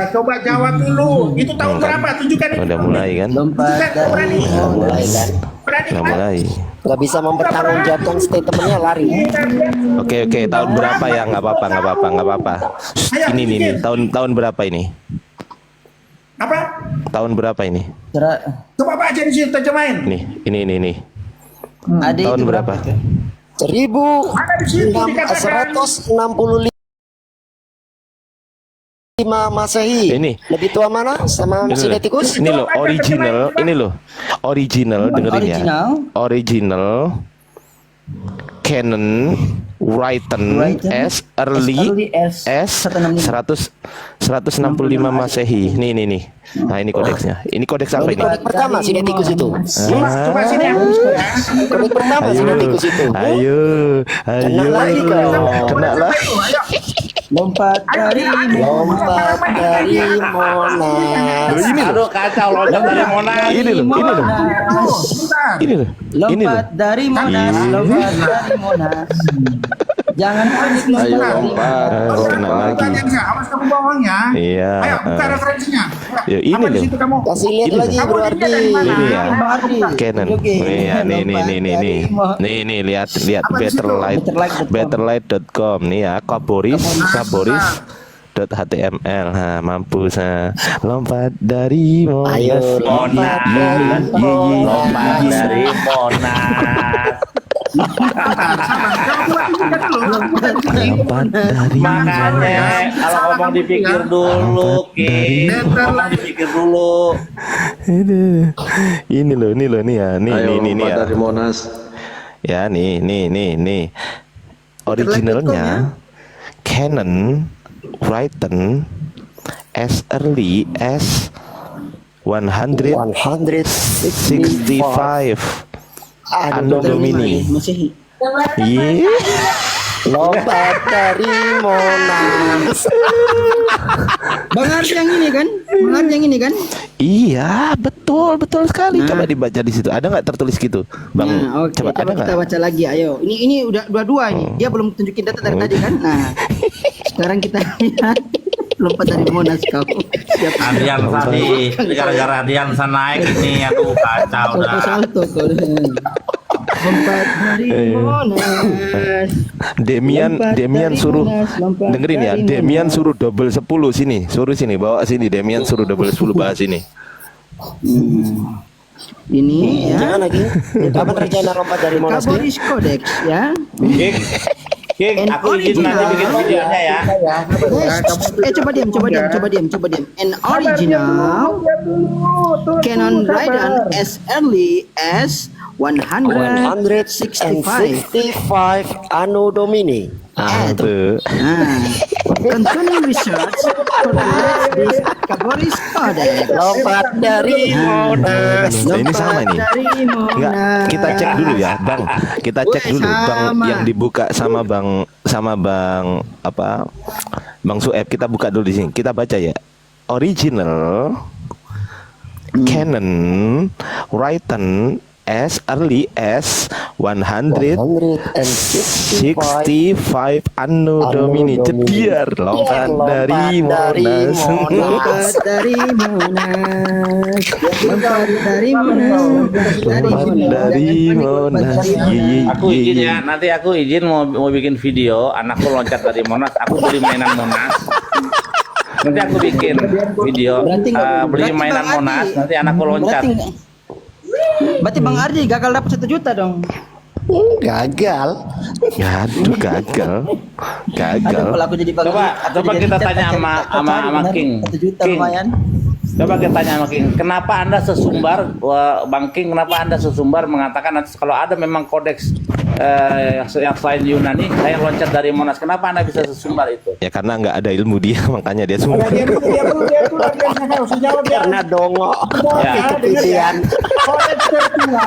Speaker 5: Coba jawab dulu. Itu tahun berapa? Tunjukkan itu.
Speaker 9: Udah mulai kan?
Speaker 4: Lompat dari
Speaker 1: Mulai kan?
Speaker 9: Udah mulai.
Speaker 1: Nggak bisa mempertanggungjawabkan statementnya lari.
Speaker 9: Oke, tahun berapa ya? Nggak apa-apa. Shh, ini tahun berapa ini?
Speaker 5: Apa?
Speaker 9: Tahun berapa ini?
Speaker 5: Coba baca di situ terjemahin.
Speaker 9: Nih, ini.
Speaker 4: Adik
Speaker 9: Tahun
Speaker 4: itu
Speaker 9: berapa?
Speaker 1: 1165 Masehi.
Speaker 9: Ini.
Speaker 1: Lebih tua mana sama Sinaiticus?
Speaker 9: Ini loh, original, dengerin ya. Original canon written as early as 165 Masehi. Nih. Nah, ini kodeksnya. Ini kodeks apa ini?
Speaker 1: Kodeks pertama Sinaiticus itu.
Speaker 5: Coba sini ya.
Speaker 1: Kodeks pertama Sinaiticus itu.
Speaker 9: Ayo.
Speaker 1: Kena lagi kau.
Speaker 9: Kena lah.
Speaker 4: lompat dari
Speaker 1: Monas.
Speaker 8: Aduh, kacau loncat dari Monas.
Speaker 9: Ini loh.
Speaker 4: lompat dari Monas, lompat dari Monas. Jangan panik
Speaker 12: Ayo
Speaker 4: lompat.
Speaker 12: lompat.
Speaker 9: Kena lagi.
Speaker 5: Awas kamu bawahnya.
Speaker 9: Iya.
Speaker 5: Ayo, buka referensinya.
Speaker 9: Ya, ini
Speaker 5: Apa di
Speaker 9: loh.
Speaker 5: situ kamu?
Speaker 1: Kasih lihat lagi Bro Ardi.
Speaker 9: Ini ya.
Speaker 4: Bang Ardi.
Speaker 9: Canon.
Speaker 4: Oke.
Speaker 9: Iya, nih. Nih, lihat betterlight.com nih ya, kaboris.html. Nah, mampus. Lompat dari Monas.
Speaker 1: Ayo lompat
Speaker 8: dari Monas.
Speaker 9: Lompat dari
Speaker 8: Makanya kalau ngomong dipikir dulu, Ki. Ngomong dipikir dulu.
Speaker 9: Ini loh ya.
Speaker 12: Ayo
Speaker 9: Nih
Speaker 12: lompat
Speaker 9: ya.
Speaker 12: dari Monas.
Speaker 9: Ya, nih. Originalnya canon written as early as 165 Anno Domini.
Speaker 4: Masehi.
Speaker 9: Iya.
Speaker 1: Lompat dari Monas.
Speaker 4: Bang Ardi yang ini kan? Bang Ardi yang ini kan?
Speaker 9: Iya, betul sekali. Coba dibaca di situ. Ada nggak tertulis gitu, Bang?
Speaker 4: Nah, oke,
Speaker 9: Coba ada
Speaker 4: kita
Speaker 9: nggak?
Speaker 4: baca lagi. Ayo. Ini udah dua ini. Dia belum tunjukin data dari tadi kan? Nah, sekarang kita lihat lompat dari Monas kau. Siap.
Speaker 8: Adian tadi gara-gara Adian naik ini aduh kacau dah.
Speaker 4: Salto kau. Lompat dari Monas.
Speaker 9: Demian
Speaker 4: Lompat dari
Speaker 9: suruh
Speaker 4: Monas, lompat
Speaker 9: dengerin ya.
Speaker 4: dari
Speaker 9: Demian
Speaker 4: Monas.
Speaker 9: suruh double 10 sini. Suruh sini, bawa sini. Demian suruh double 10 bahas sini.
Speaker 4: Ini ya.
Speaker 1: Jangan lagi. Kapan rencana lompat dari Monas?
Speaker 4: Kaboris Codex ya.
Speaker 8: King, aku izin nanti bikin videonya ya.
Speaker 4: Coba diam. An original Canon Raiden as early as 165.
Speaker 1: 165 Anno Domini.
Speaker 9: Tuh.
Speaker 4: Continuing research corroborates this Kaboris Codex.
Speaker 1: Lompat dari Monas.
Speaker 9: Nah, ini sama ini.
Speaker 4: Dari
Speaker 9: Enggak,
Speaker 4: Monas.
Speaker 9: kita cek dulu ya, Bang. Kita cek dulu, Bang,
Speaker 4: sama.
Speaker 9: yang dibuka sama Bang apa? Bang Sueb, kita buka dulu di sini. Kita baca ya. Original Canon Raiden as early as 165 Anno Domini. Cebiar lompat dari Monas.
Speaker 4: Lompat dari Monas. Lompat dari Monas.
Speaker 9: Lompat dari Monas.
Speaker 8: Aku izin ya, nanti aku izin mau bikin video anakku loncat dari Monas, aku beli mainan Monas. Nanti aku bikin video beli mainan Monas, nanti anakku loncat.
Speaker 4: Berarti Bang Ardi gagal dapat 1 juta dong.
Speaker 1: Gagal.
Speaker 9: Aduh, gagal.
Speaker 4: Aduh, kalau aku jadi Bang
Speaker 8: Coba kita tanya sama King.
Speaker 4: 1 juta
Speaker 8: King.
Speaker 4: lumayan.
Speaker 8: Coba kita tanya sama King, kenapa Anda sesumbar, Bang King, kenapa Anda sesumbar mengatakan nanti kalau ada memang kodeks yang selain Yunani, saya loncat dari Monas. Kenapa Anda bisa sesumbar itu?
Speaker 9: Ya karena nggak ada ilmu dia, makanya dia sumpah.
Speaker 5: Dia tuh harus jawab ya.
Speaker 1: Karena dongo.
Speaker 8: Ya.
Speaker 1: Kepikiran.
Speaker 5: Kodeks tertua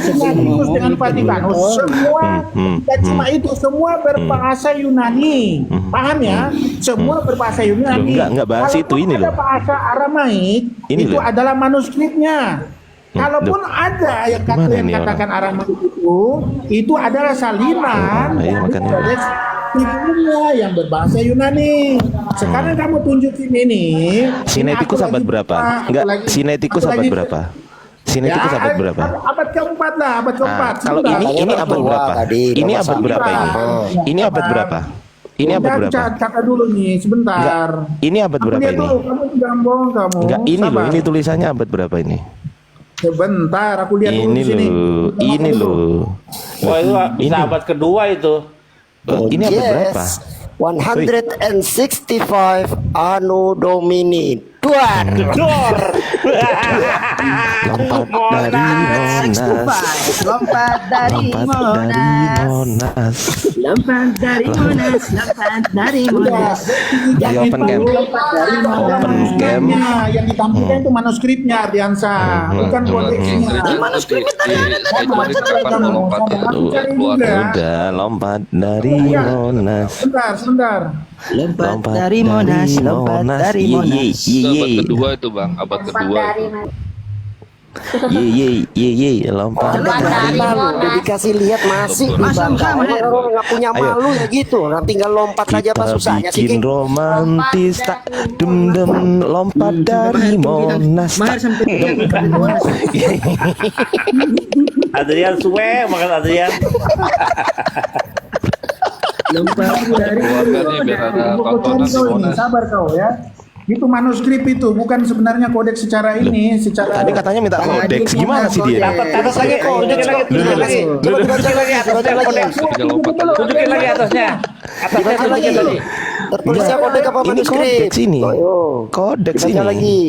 Speaker 5: Sinaiticus dengan Vatikanus semua tidak cuma itu, semua berbahasa Yunani. Paham ya? Semua berbahasa Yunani.
Speaker 9: Loh, nggak bahas
Speaker 5: Kalaupun
Speaker 9: itu, ini
Speaker 5: ada
Speaker 9: loh.
Speaker 5: bahasa Aramaik
Speaker 9: Ini
Speaker 5: itu
Speaker 9: loh.
Speaker 5: adalah manuskripnya. Kalaupun ada yang katakan Aramaik itu adalah salinan
Speaker 9: Iya,
Speaker 5: dari
Speaker 9: makanya.
Speaker 5: kodeks sebelumnya yang berbahasa Yunani. Sekarang kamu tunjukin ini.
Speaker 9: Sinaiticus
Speaker 5: Aku
Speaker 9: abad
Speaker 5: lagi
Speaker 9: berapa?
Speaker 5: buka,
Speaker 9: Enggak,
Speaker 5: aku lagi-
Speaker 9: Sinaiticus
Speaker 5: aku
Speaker 9: abad
Speaker 5: lagi-
Speaker 9: berapa? Sinaiticus
Speaker 5: Ya,
Speaker 9: abad berapa?
Speaker 5: Abad keempat lah, abad keempat.
Speaker 9: Kalau ini abad berapa? Ini abad berapa ini? Ini abad berapa? Ini abad
Speaker 5: Udah,
Speaker 9: berapa?
Speaker 5: catat dulu nih, sebentar.
Speaker 9: Ini abad
Speaker 5: Aku
Speaker 9: berapa
Speaker 5: lihat
Speaker 9: ini?
Speaker 5: dulu, kamu jangan bohong kamu.
Speaker 9: Enggak, ini loh,
Speaker 5: Sabar.
Speaker 9: ini tulisannya abad berapa ini?
Speaker 5: Sebentar, aku lihat dulu
Speaker 9: Ini
Speaker 5: di sini.
Speaker 9: loh, ini loh.
Speaker 8: Wah, itu bisa
Speaker 9: Ini.
Speaker 8: abad kedua itu.
Speaker 9: Ini abad berapa?
Speaker 1: 165 Anno Domini. Duar.
Speaker 9: Lompat dari Monas.
Speaker 4: Lompat dari
Speaker 9: Lompat dari
Speaker 4: Monas.
Speaker 9: Monas.
Speaker 4: Lompat dari Monas. Lompat dari Monas.
Speaker 9: Ayo open cam. Open cam.
Speaker 5: Yang ditampilkan itu manuskripnya, Ardiansa, bukan kodeksnya.
Speaker 12: Manuskripnya tadi kapan mau lompat ya? Keluar.
Speaker 9: Udah lompat dari Monas.
Speaker 5: Sebentar.
Speaker 4: Lompat dari Monas. Lompat dari Monas.
Speaker 12: Itu abad kedua itu bang, abad kedua itu.
Speaker 9: Ye, lompat dari
Speaker 1: Malu, udah dikasih lihat masih
Speaker 4: Masang
Speaker 1: dibantah.
Speaker 4: sama,
Speaker 1: Emang orang nggak punya
Speaker 9: Ayo.
Speaker 1: malu ya gitu. Orang tinggal lompat aja apa
Speaker 9: kita
Speaker 1: susahnya sih?
Speaker 9: bikin
Speaker 1: King?
Speaker 9: romantis tak dem lompat dari Monas.
Speaker 4: Mahir sampai dari Monas.
Speaker 8: Adrian suwe, makan Adrian.
Speaker 4: Lompat dari
Speaker 12: Keluarga nih biar ada tontonan di Monas.
Speaker 5: Sabar kau ya. Itu manuskrip itu, bukan sebenarnya kodeks secara ini, secara
Speaker 9: Tadi katanya minta kodeks, gimana sih dia?
Speaker 8: Atas lagi, tunjukin lagi, tunjukin lagi. Tunjukin lagi atasnya kodeks.
Speaker 12: Tinggal lompat aja.
Speaker 8: Tunjukin lagi atasnya. Atasnya tunjukin lagi.
Speaker 1: Tertulisnya kodeks apa
Speaker 9: Ini
Speaker 1: manuskrip?
Speaker 9: kodeks ini.
Speaker 1: Ayo.
Speaker 9: Kodeks
Speaker 1: Baca
Speaker 9: ini.
Speaker 1: lagi.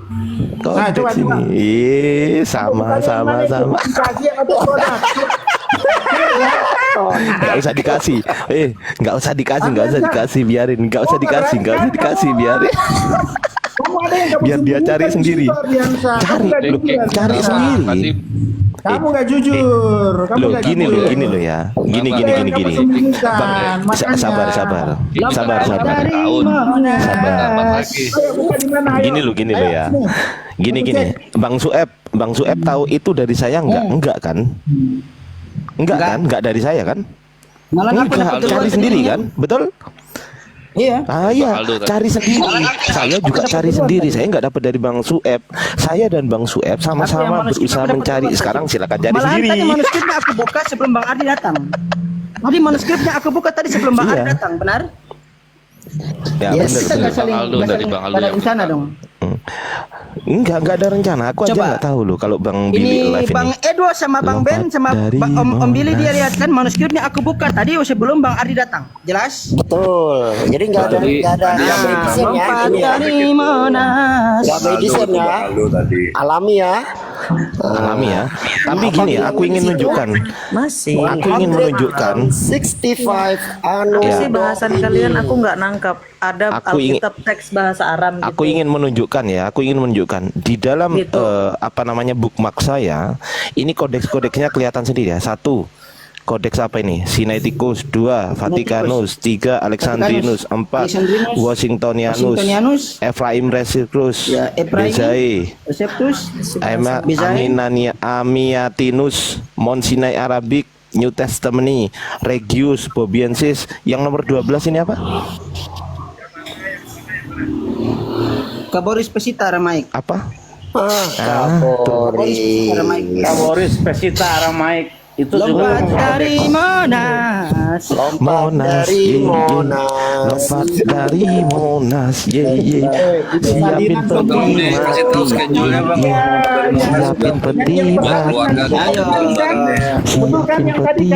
Speaker 5: Nah, coba,
Speaker 9: Kodeks ini. Sama.
Speaker 5: Dikasih atau produk?
Speaker 9: Nggak usah dikasih. Nggak usah dikasih, biarin. Nggak usah dikasih, biarin.
Speaker 5: Kamu ada yang kamu
Speaker 9: Biar dia cari
Speaker 5: sembunyikan di
Speaker 9: sendiri.
Speaker 5: situ, Ardiansa.
Speaker 9: Cari,
Speaker 5: Kamu
Speaker 9: lu,
Speaker 5: lihat
Speaker 9: cari
Speaker 5: juga.
Speaker 9: sendiri.
Speaker 12: Nanti
Speaker 5: Kamu nggak jujur. Kamu
Speaker 9: Loh,
Speaker 5: nggak
Speaker 9: gini
Speaker 5: jujur.
Speaker 9: loh, gini loh ya. Gini.
Speaker 5: Kamu sembunyikan. Makanya.
Speaker 9: Sabar. Sabar.
Speaker 5: Ayo, buka di mana, ayo.
Speaker 9: Gini loh ya. Gini. Bang Sueb tahu itu dari saya enggak kan? Enggak kan? Enggak dari saya kan?
Speaker 4: Malah aku
Speaker 9: Enggak,
Speaker 4: dapat
Speaker 9: cari sendiri kan? Betul?
Speaker 4: Iya.
Speaker 9: Iya, cari sendiri. Saya juga cari sendiri. Saya nggak dapat dari Bang Sueb. Saya dan Bang Sueb sama-sama berusaha mencari. Sekarang silakan cari
Speaker 4: Malahan
Speaker 9: sendiri.
Speaker 4: tadi manuskripnya aku buka sebelum Bang Ardi datang. Tadi manuskripnya aku buka tadi sebelum Bang Ardi datang, benar?
Speaker 9: Ya,
Speaker 1: Yes.
Speaker 4: Kita nggak saling
Speaker 12: Dari Bang Aldo yang
Speaker 4: rencana dong.
Speaker 9: Enggak ada rencana. Aku aja
Speaker 4: Coba.
Speaker 9: nggak tahu loh kalau Bang Billy
Speaker 4: Ini
Speaker 9: live
Speaker 4: Bang
Speaker 9: ini.
Speaker 4: Edo sama Bang Ben sama
Speaker 9: Lompat dari
Speaker 4: Om Billy dia
Speaker 9: Monas.
Speaker 4: lihat kan manuskripnya aku buka tadi sebelum Bang Ardi datang. Jelas?
Speaker 1: Betul. Jadi nggak ada by design ya.
Speaker 4: Lompat
Speaker 1: Ini ya.
Speaker 4: dari Monas.
Speaker 1: Nggak by design ya. Alami ya.
Speaker 9: Alami ya. Tapi gini ya, aku ingin menunjukkan.
Speaker 13: Masih.
Speaker 9: Aku ingin menunjukkan.
Speaker 1: 65 anu.
Speaker 13: Masih bahasan kalian aku nggak nangkap. Ada
Speaker 9: Aku ingin-
Speaker 13: Alkitab teks bahasa Aram gitu.
Speaker 9: Aku ingin menunjukkan ya, di dalam
Speaker 13: Gitu.
Speaker 9: bookmark saya, ini kodeks-kodeksnya kelihatan sendiri ya. 1. Kodeks apa ini? Sinaiticus. 2. Vaticanus. 3. Alexandrinus. 4. Washingtonianus. Ephraim Resiclus.
Speaker 4: Ya, Ephraim.
Speaker 9: Bezai.
Speaker 4: Reseptus.
Speaker 9: Amiatinus. Mount Sinai Arabic. New Testament. Regius. Bobiensis. Yang nomor 12 ini apa?
Speaker 4: Kaboris Pesita Aramaik.
Speaker 9: Apa?
Speaker 8: Kaboris Pesita Aramaik itu juga
Speaker 4: Lompat dari Monas.
Speaker 9: Monas, lompat dari Monas, siapin peti
Speaker 12: kasih tahu schedule-nya Bang.
Speaker 9: siapin peti
Speaker 4: Ayo.
Speaker 9: siapin peti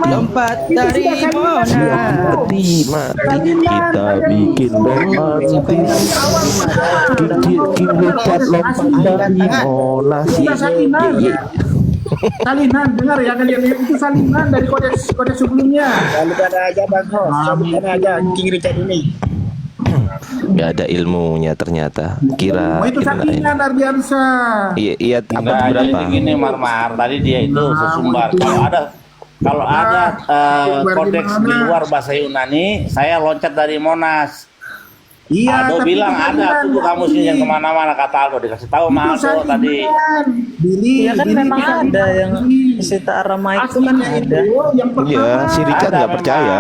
Speaker 4: Lompat dari Monas.
Speaker 9: peti mati, kita bikin lompat lompat dari Monas,
Speaker 5: Salinan, dengar ya kalian, itu salinan dari kodeks sebelumnya.
Speaker 1: Salinan aja Bang Hos. Salinan aja. King Richard ini.
Speaker 9: nggak ada ilmunya ternyata. Kira
Speaker 5: Itu salinan Ardiansa.
Speaker 9: iya apa
Speaker 8: Enggak, jadi
Speaker 9: berapa?
Speaker 8: begini Marmar, tadi dia itu sesumbar. Kalau ada kodeks di luar bahasa Yunani, saya loncat dari Monas.
Speaker 5: Iya,
Speaker 8: Aldo
Speaker 5: tapi
Speaker 8: bilang
Speaker 5: itu
Speaker 8: ada,
Speaker 5: salinan.
Speaker 8: tuh kamu sih yang kemana-mana kata Aldo, dikasih tahu sama Aldo tadi.
Speaker 5: Billy,
Speaker 13: Ya kan
Speaker 5: Billy
Speaker 13: memang
Speaker 5: kita
Speaker 13: ada
Speaker 5: bilang
Speaker 13: yang
Speaker 5: tadi.
Speaker 13: Pesita Aramaik itu kan
Speaker 5: Aslinya
Speaker 13: ada.
Speaker 5: itu yang pertama.
Speaker 9: Iya, si Richard
Speaker 8: Ada
Speaker 9: nggak percaya.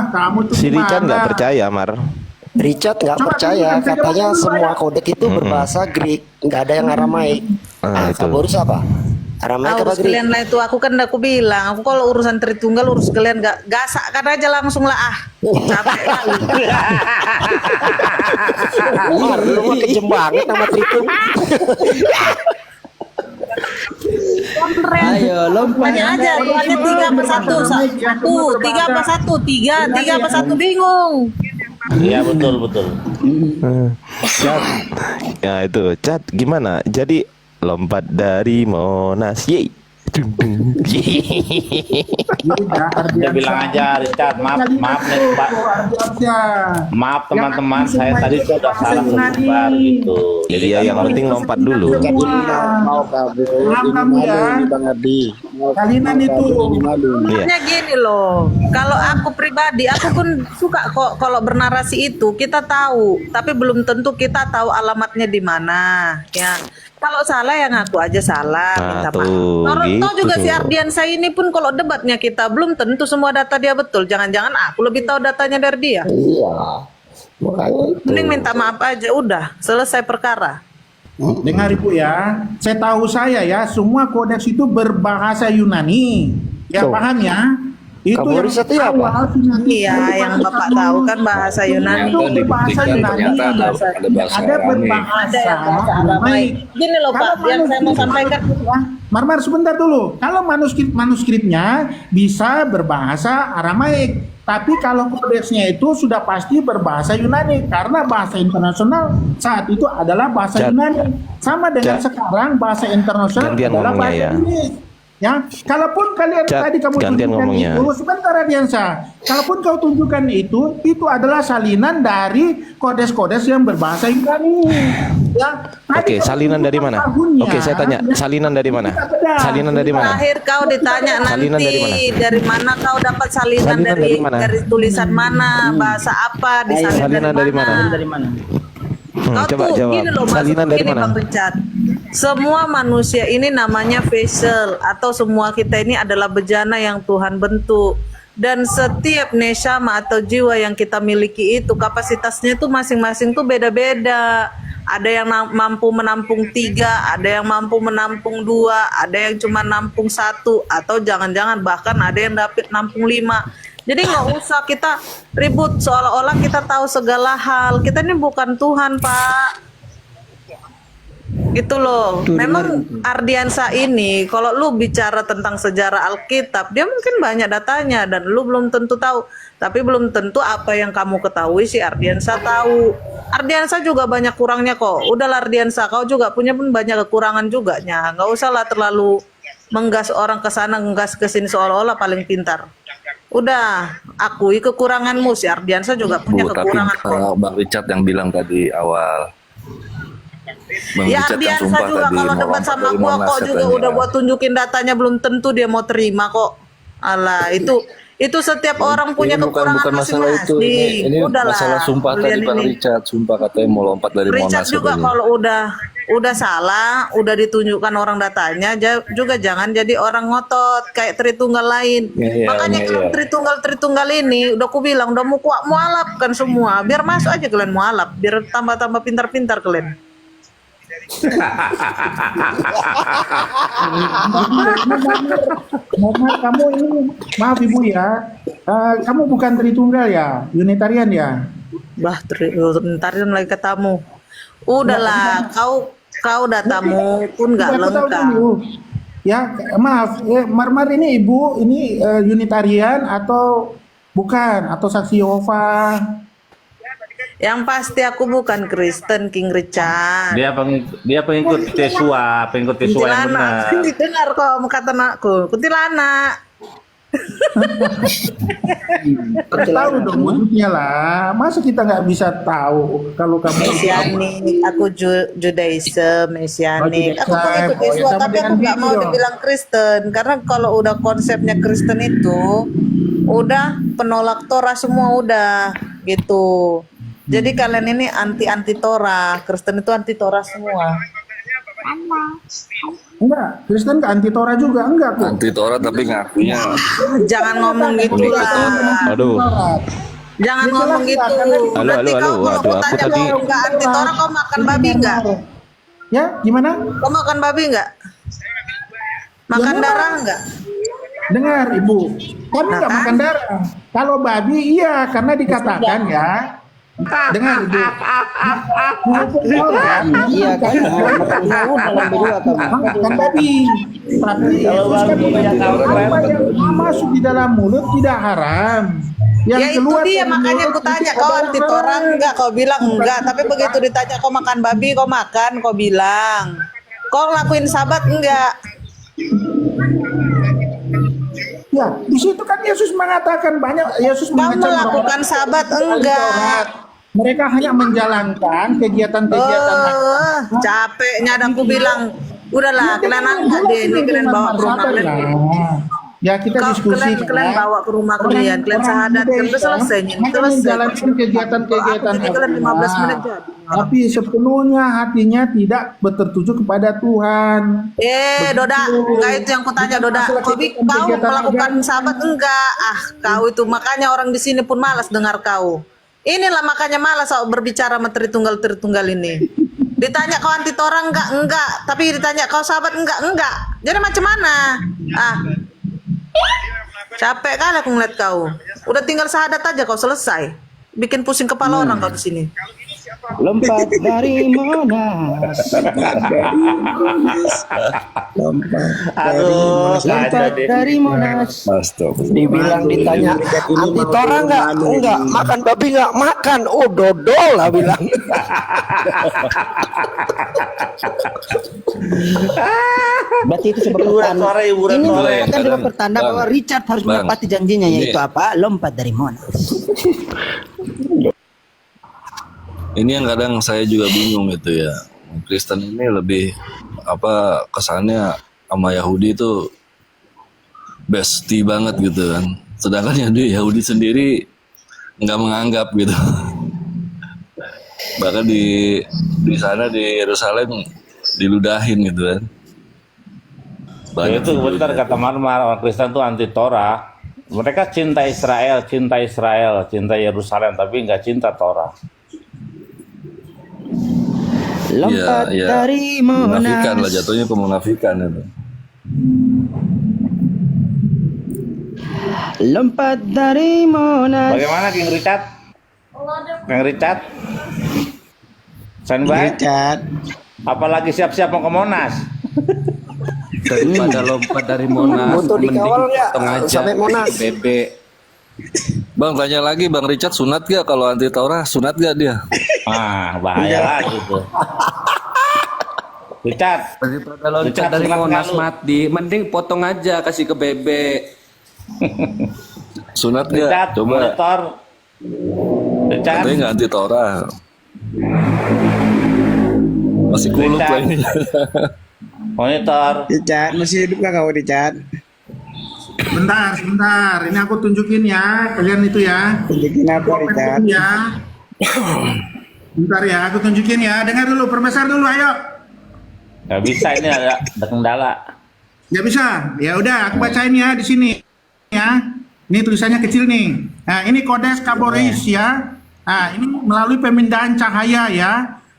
Speaker 5: Kamu tuh
Speaker 9: Si Richard
Speaker 5: gimana?
Speaker 9: nggak percaya, Mar.
Speaker 1: Richard nggak percaya, katanya semua kodek itu berbahasa Greek, nggak ada yang Aramaik.
Speaker 9: Ah, itu.
Speaker 1: Kaboris apa? Aramaik apa
Speaker 13: Urus
Speaker 1: Greek?
Speaker 13: kalian lah itu aku kan aku bilang aku kalau urusan Tritunggal urus kalian gak gasak kan aja langsung lah capek kali.
Speaker 1: Mar, lu mah kejem banget sama Tritung.
Speaker 4: Ayo lompat.
Speaker 13: Tanya aja tuannya 3 apa 1 bingung.
Speaker 8: Iya betul.
Speaker 9: Cat, ya itu Cat gimana? Jadi lompat dari Monas, yeay.
Speaker 8: Dia bilang aja Richard, maaf nih Pak. Maaf teman-teman, saya tadi sudah salah sesumbar gitu. Jadi
Speaker 9: Iya, yang penting lompat dulu.
Speaker 1: Mau kabur,
Speaker 5: Maaf
Speaker 1: ini
Speaker 5: kamu
Speaker 1: malu
Speaker 5: ya.
Speaker 1: ini Bang Ardi.
Speaker 5: Salinan itu.
Speaker 1: Ini malu.
Speaker 9: Iya.
Speaker 13: Makanya gini loh, kalau aku pribadi, aku pun suka kok kalau bernarasi itu kita tahu, tapi belum tentu kita tahu alamatnya di mana. Ya, kalau salah ya ngaku aja salah, minta maaf. Toronto
Speaker 9: gitu
Speaker 13: juga si
Speaker 9: tuh.
Speaker 13: Ardiansa ini pun kalau debatnya kita belum tentu semua data dia betul. Jangan-jangan aku lebih tahu datanya dari dia.
Speaker 1: Iya. Makanya itu.
Speaker 13: Mending minta maaf aja, udah selesai perkara.
Speaker 5: Dengar Ibu ya, saya ya, semua kodeks itu berbahasa Yunani. Ya
Speaker 1: Tuh.
Speaker 5: paham ya? Itu
Speaker 1: Kaboris itu apa?
Speaker 5: awal Yunani.
Speaker 13: Iya, yang Bapak tahu kan bahasa Yunani.
Speaker 5: Itu berbahasa Yunani.
Speaker 12: Ternyata ada bahasa
Speaker 5: Ada
Speaker 12: Aramaik.
Speaker 5: berbahasa
Speaker 13: Ada yang bahasa Aramaik. Gini loh Pak, yang saya mau sampaikan.
Speaker 5: Marmar sebentar dulu. Kalau manuskripnya bisa berbahasa Aramaik. Tapi kalau kodeksnya itu sudah pasti berbahasa Yunani karena bahasa internasional saat itu adalah bahasa
Speaker 9: Cat.
Speaker 5: Yunani. Sama dengan
Speaker 9: Cat.
Speaker 5: sekarang bahasa internasional
Speaker 9: Gantian
Speaker 5: adalah
Speaker 9: ngomongnya
Speaker 5: bahasa
Speaker 9: ya.
Speaker 5: Inggris. Ya, kalaupun kalian
Speaker 9: Cat,
Speaker 5: tadi kamu
Speaker 9: gantian
Speaker 5: tunjukkan
Speaker 9: ngomongnya.
Speaker 5: itu, sebentar Ardiansa. Kalaupun kau tunjukkan itu adalah salinan dari kodes-kodes yang berbahasa Ibrani. Ya,
Speaker 9: Oke, salinan dari mana? Oke, saya tanya, salinan dari mana? Salinan dari mana?
Speaker 13: Terakhir kau ditanya
Speaker 9: Salinan
Speaker 13: nanti
Speaker 9: dari mana?
Speaker 13: dari mana kau dapat salinan,
Speaker 9: Salinan
Speaker 13: dari
Speaker 9: dari mana?
Speaker 13: dari tulisan mana, bahasa apa, disalin
Speaker 9: Salinan dari mana?
Speaker 4: Dari mana?
Speaker 13: Kau
Speaker 9: Coba
Speaker 13: tuh
Speaker 9: jawab.
Speaker 13: gini loh,
Speaker 9: Salinan dari mana?
Speaker 13: Bang Richard. Semua manusia ini namanya vessel atau semua kita ini adalah bejana yang Tuhan bentuk. Dan setiap neshama atau jiwa yang kita miliki itu kapasitasnya tuh masing-masing tuh beda-beda. Ada yang mampu menampung 3, ada yang mampu menampung 2, ada yang cuma nampung 1, atau jangan-jangan bahkan ada yang dapat nampung 5. Jadi nggak usah kita ribut seolah-olah kita tahu segala hal. Kita ini bukan Tuhan, Pak. Gitu loh. Memang Ardiansa ini kalau lu bicara tentang sejarah Alkitab, dia mungkin banyak datanya dan lu belum tentu tahu. Tapi belum tentu apa yang kamu ketahui si Ardiansa tahu. Ardiansa juga banyak kurangnya kok. Udahlah Ardiansa, kau juga punya pun banyak kekurangan juga nya. Nggak usahlah terlalu menggas orang ke sana, menggas ke sini seolah-olah paling pintar. Udah, akui kekuranganmu. Si Ardiansa juga punya kekurangan kok.
Speaker 12: Bang Richard yang bilang tadi awal. Bang
Speaker 13: Ya
Speaker 12: Richard yang
Speaker 13: Ardiansa
Speaker 12: sumpah
Speaker 13: juga
Speaker 12: tadi
Speaker 13: kalau
Speaker 12: mau
Speaker 13: debat
Speaker 12: lompat
Speaker 13: sama
Speaker 12: dari
Speaker 13: gua
Speaker 12: Monas
Speaker 13: kok juga
Speaker 12: katanya.
Speaker 13: udah gua tunjukin datanya belum tentu dia mau terima kok. Alah, itu setiap orang punya kekurangan
Speaker 12: bukan masalah itu.
Speaker 13: masing-masing.
Speaker 12: Ini
Speaker 13: Udahlah.
Speaker 12: masalah sumpah tadi
Speaker 13: kalian
Speaker 12: Bang
Speaker 13: ini.
Speaker 12: Richard. Sumpah katanya mau lompat dari
Speaker 13: Richard
Speaker 12: Monas
Speaker 13: juga
Speaker 12: katanya.
Speaker 13: kalau udah salah, udah ditunjukkan orang datanya, juga jangan jadi orang ngotot kayak Tritunggal lain.
Speaker 12: Iya,
Speaker 13: Makanya
Speaker 12: iya.
Speaker 13: kalau Tritunggal ini udah aku bilang udah mau kuat mualaf kan semua. Biar masuk aja kalian mualaf, biar tambah-tambah pintar-pintar kalian.
Speaker 5: Mohon kamu ini, maaf Ibu ya, kamu bukan Tritunggal ya, Unitarian ya?
Speaker 13: Bah, Unitarian lagi katamu. Udahlah, kau datamu pun nggak
Speaker 5: Aku tahu
Speaker 13: lengkap.
Speaker 5: dulu. Ya, maaf, Marmar ini Ibu ini Unitarian atau bukan, atau Saksi Yehova?
Speaker 13: Yang pasti aku bukan Kristen, King Richard.
Speaker 8: Dia pengikut Yesua yang benar.
Speaker 13: Dengar kok kata anakku, kuntilanak.
Speaker 5: Tahu dong wujudnya lah. Masa kita nggak bisa tahu kalau kamu
Speaker 13: Mesianik, aku Judaism, Mesianik. Aku pengikut
Speaker 5: Oh, ya,
Speaker 13: Yesua,
Speaker 5: sama
Speaker 13: tapi aku
Speaker 5: dengan
Speaker 13: nggak mau
Speaker 5: Bibi dong.
Speaker 13: dibilang Kristen. Karena kalau udah konsepnya Kristen itu, udah penolak Torah semua udah gitu. Jadi kalian ini anti Torah, Kristen itu anti Torah semua.
Speaker 5: enggak, Kristen ke anti Torah juga enggak kok.
Speaker 12: Anti Torah tapi ngakunya.
Speaker 13: Jangan ngomong gitu lah.
Speaker 9: Aduh.
Speaker 13: Jangan ngomong gitu.
Speaker 9: Halo,
Speaker 13: Nanti
Speaker 9: halo,
Speaker 13: kau kalau
Speaker 9: aduh,
Speaker 13: kau
Speaker 9: aku
Speaker 13: tanya
Speaker 9: tadi-
Speaker 13: kau nggak anti Torah, kau makan babi nggak?
Speaker 5: Ya, gimana?
Speaker 13: Kau makan babi nggak? Makan
Speaker 5: Ya,
Speaker 13: darah nggak?
Speaker 5: Dengar Ibu, kami nggak makan darah. Kalau babi iya, karena dikatakan ya. Dengar Ibu. Menghukum orang,
Speaker 4: Iya kan? Makan tahu dalam berdua kamu.
Speaker 5: makan babi. Tapi Yesus kan apa yang masuk di dalam mulut tidak haram. Yang
Speaker 13: Ya itu
Speaker 5: keluar
Speaker 13: dia,
Speaker 5: dari
Speaker 13: makanya
Speaker 5: mulut
Speaker 13: aku tanya
Speaker 5: itu
Speaker 13: kau
Speaker 5: adalah
Speaker 13: anti Torah
Speaker 5: haram.
Speaker 13: enggak? Kau bilang enggak, tapi begitu ditanya kau makan babi, kau makan, kau bilang. Kau lakuin sabat enggak?
Speaker 5: Ya, di situ kan Yesus mengatakan banyak. Yesus
Speaker 13: Kau
Speaker 5: mengajak
Speaker 13: melakukan
Speaker 5: orang-orang
Speaker 13: sabat
Speaker 5: ahli
Speaker 13: enggak?
Speaker 5: Taurat. Mereka hanya menjalankan kegiatan-kegiatan.
Speaker 13: Capeknya ada aku bilang, udahlah, kalian angkat deh, ini kalian bawa ke rumah kalian.
Speaker 5: Ya kita diskusi.
Speaker 13: Kalian bawa ke rumah kalian sahadat, kan udah selesai, selesai.
Speaker 5: Menjalankan kegiatan-kegiatan
Speaker 13: Jadi kalian 15 menit jadi.
Speaker 5: tapi sepenuhnya hatinya tidak tertuju kepada Tuhan.
Speaker 13: Doda, enggak itu yang kutanya Doda. Kau melakukan sahabat enggak? Ah, kau itu makanya orang di sini pun malas dengar kau. Inilah makanya malas kau berbicara sama Tritunggal ini. Ditanya kau anti Torah enggak? Enggak. Tapi ditanya kau sahabat enggak? Enggak. Jadi macam mana? Ah. Capek kali aku ngeliat kau. Udah tinggal sahadat aja kau selesai. Bikin pusing kepala orang kau di sini.
Speaker 4: Lompat dari Monas. Lompat dari Monas.
Speaker 1: Dibilang ditanya anti Torah enggak, makan babi enggak, makan. Oh, dodol lah bilang.
Speaker 4: Berarti itu sebuah
Speaker 8: Hiburan
Speaker 4: pertanda.
Speaker 8: sore, hiburan
Speaker 4: Ini
Speaker 8: sore.
Speaker 4: merupakan sebuah pertanda
Speaker 12: Bang.
Speaker 4: bahwa Richard harus
Speaker 12: Bang.
Speaker 4: menepati janjinya,
Speaker 12: Ini-
Speaker 4: yaitu apa? Lompat dari Monas.
Speaker 12: Ini yang kadang saya juga bingung gitu ya. Kristen ini lebih apa kesannya sama Yahudi itu bestie banget gitu kan. Sedangkan Yahudi sendiri nggak menganggap gitu. Bahkan di sana di Yerusalem diludahin gitu kan.
Speaker 8: Ya itu benar kata Marmar, orang Kristen itu anti Torah. Mereka cinta Israel, cinta Yerusalem, tapi nggak cinta Torah.
Speaker 4: Lompat dari
Speaker 12: Menafikan lah,
Speaker 4: Monas.
Speaker 12: jatuhnya ke munafikan itu.
Speaker 4: Lompat dari Monas.
Speaker 8: Bagaimana King Richard? King Richard? Standby?
Speaker 4: Richard.
Speaker 8: Apalagi siap-siap mau ke Monas?
Speaker 14: Daripada lompat dari Monas,
Speaker 1: Butuh
Speaker 14: mending
Speaker 1: dikawal nggak
Speaker 14: potong aja
Speaker 1: sampai Monas?
Speaker 14: bebek.
Speaker 12: Bang tanya lagi Bang Richard sunat gak kalau anti Torah sunat gak dia?
Speaker 8: Ah, bahaya lagi tuh. Richard,
Speaker 14: Daripada loncat
Speaker 8: Richard,
Speaker 14: dari
Speaker 8: sunat
Speaker 14: Monas
Speaker 8: nggak lu?
Speaker 14: mati, mending potong aja kasih ke bebek.
Speaker 12: Sunat
Speaker 8: Richard,
Speaker 12: gak? Coba.
Speaker 8: monitor. Richard,
Speaker 12: Katanya nggak anti Torah. Masih kulut
Speaker 8: Richard.
Speaker 12: lagi.
Speaker 8: monitor.
Speaker 4: Richard, masih hidup gak kau Richard?
Speaker 5: Sebentar. Ini aku tunjukin ya, kalian itu ya.
Speaker 4: Tunjukin apa Richard?
Speaker 5: Ya. Bentar ya, aku tunjukin ya. Dengar dulu, perbesar dulu, ayo.
Speaker 8: Gak bisa ini ada kendala.
Speaker 5: Nggak bisa. Ya udah, aku bacain ya di sini. Ya. Ini tulisannya kecil nih. Nah, ini Kodes Kaboris ya. Nah, ini melalui pemindahan cahaya ya.